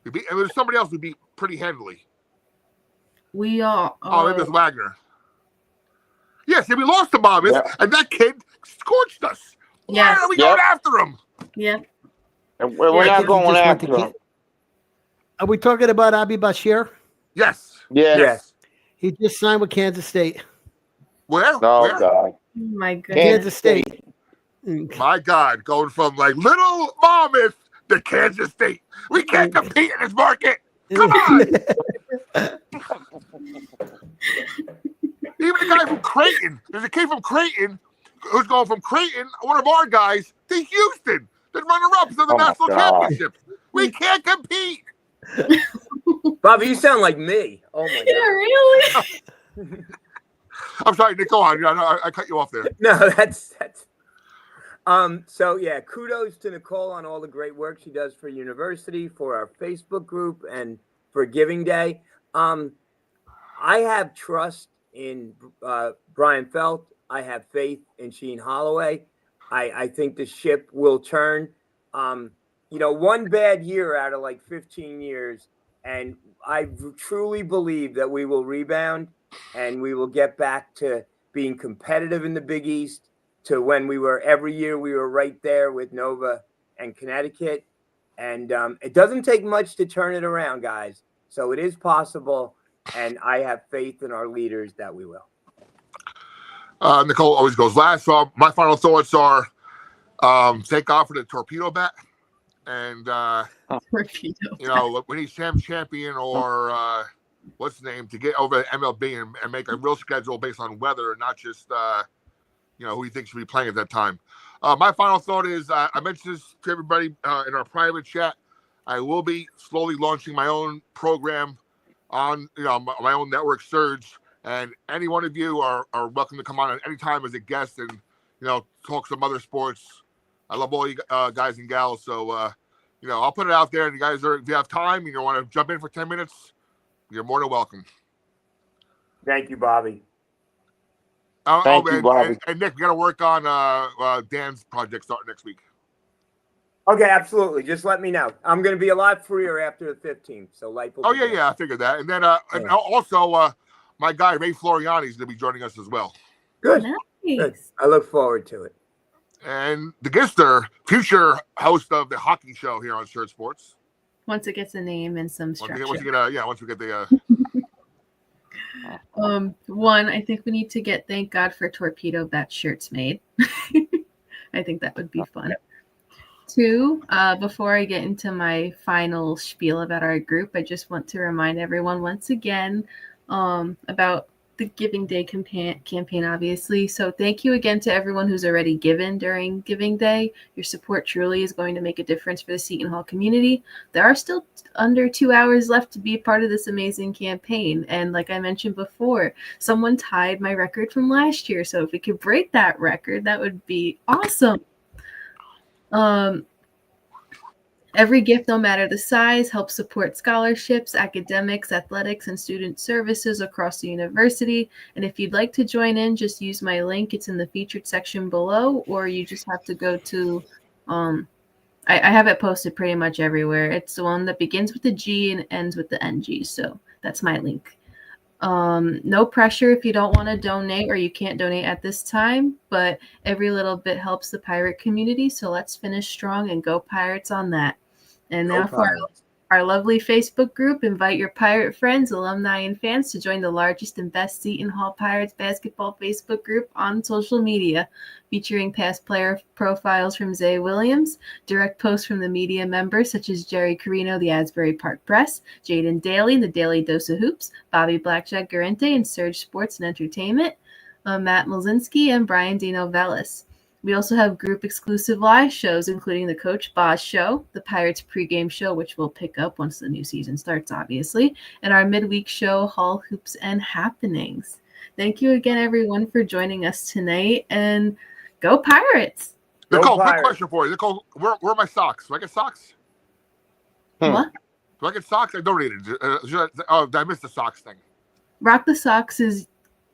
And there's somebody else we beat pretty handily. We are. Maybe it was Wagner. Yes, we lost to Monmouth, and that kid scorched us. Yes. Why are we going after him? Yeah. We're not going after him. Are we talking about Abi Bashir? Yes. Yes. He just signed with Kansas State. Where? Oh, Where? God. Oh my goodness. Kansas State. My God, going from like little Monmouth to Kansas State. We can't compete in this market. Come on. Even the guy from Creighton. There's a kid from Creighton who's going from Creighton, one of our guys, to Houston. The runner-ups of the national championship. We can't compete. Bobby, you sound like me. Oh my Yeah, God. really? I'm sorry, Nick. Go on. I cut you off there. No, that's. So yeah, kudos to Nicole on all the great work she does for university, for our Facebook group, and for Giving Day. I have trust in Brian Felt. I have faith in Sheen Holloway. I think the ship will turn. one bad year out of like 15 years, and I truly believe that we will rebound and we will get back to being competitive in the Big East, to when we were every year we were right there with Nova and Connecticut. And it doesn't take much to turn it around, guys. So it is possible, and I have faith in our leaders that we will. Nicole always goes last. So my final thoughts are, thank God for the torpedo bat. And, Torpedo. we need Sam Champion or what's the name to get over to MLB and make a real schedule based on weather and not just, who you think should be playing at that time. My final thought is, I mentioned this to everybody in our private chat. I will be slowly launching my own program on, my own network, Surge. And any one of you are welcome to come on at any time as a guest and, talk some other sports. I love all you guys and gals. So, I'll put it out there. And you guys if you have time, you want to jump in for 10 minutes, you're more than welcome. Thank you, Bobby. Thank you, Bobby. And Nick, we got to work on Dan's project starting next week. Okay, absolutely. Just let me know. I'm going to be a lot freer after the 15th. So life will be good. I figured that. And then and also my guy Ray Floriani is going to be joining us as well. Good. Nice. Good. I look forward to it. And the Gister, future host of the hockey show here on Shirt Sports. Once it gets a name and some structure. Once we get the. One, I think we need to get Thank God for Torpedo Bat shirts made. I think that would be fun. Two, before I get into my final spiel about our group, I just want to remind everyone once again about the Giving Day campaign, obviously. So thank you again to everyone who's already given during Giving Day. Your support truly is going to make a difference for the Seton Hall community. There are still under 2 hours left to be part of this amazing campaign. And like I mentioned before, someone tied my record from last year. So if we could break that record, that would be awesome. Every gift, no matter the size, helps support scholarships, academics, athletics, and student services across the university. And if you'd like to join in, just use my link. It's in the featured section below, or you just have to go to, I have it posted pretty much everywhere. It's the one that begins with the G and ends with the NG. So that's my link. No pressure if you don't want to donate or you can't donate at this time, but every little bit helps the pirate community. So let's finish strong and go Pirates on that. And now for our lovely Facebook group, invite your pirate friends, alumni, and fans to join the largest and best Seton Hall Pirates basketball Facebook group on social media, featuring past player profiles from Zay Williams, direct posts from the media members such as Jerry Carino, the Asbury Park Press, Jaden Daly, the Daily Dose of Hoops, Bobby Blackjack Garente, and Surge Sports and Entertainment, Matt Milzinski, and Brian Dino Vellis. We also have group-exclusive live shows, including the Coach Boz Show, the Pirates pregame show, which we'll pick up once the new season starts, obviously, and our midweek show, Hall Hoops and Happenings. Thank you again, everyone, for joining us tonight, and go Pirates! Nicole, quick question for you. Nicole, where are my socks? Do I get socks? What? Do I get socks? I donated. Did I miss the socks thing? Rock the Socks is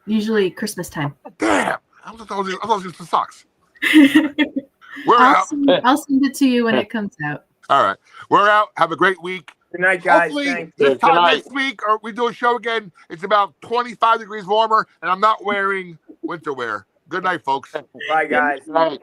usually Christmas time. Damn! I was getting some socks. I'll send it to you when it comes out. All right. We're out. Have a great week. Good night, guys. Hopefully, this time next week, or we do a show again, it's about 25 degrees warmer, and I'm not wearing winter wear. Good night, folks. Bye, guys. Good night.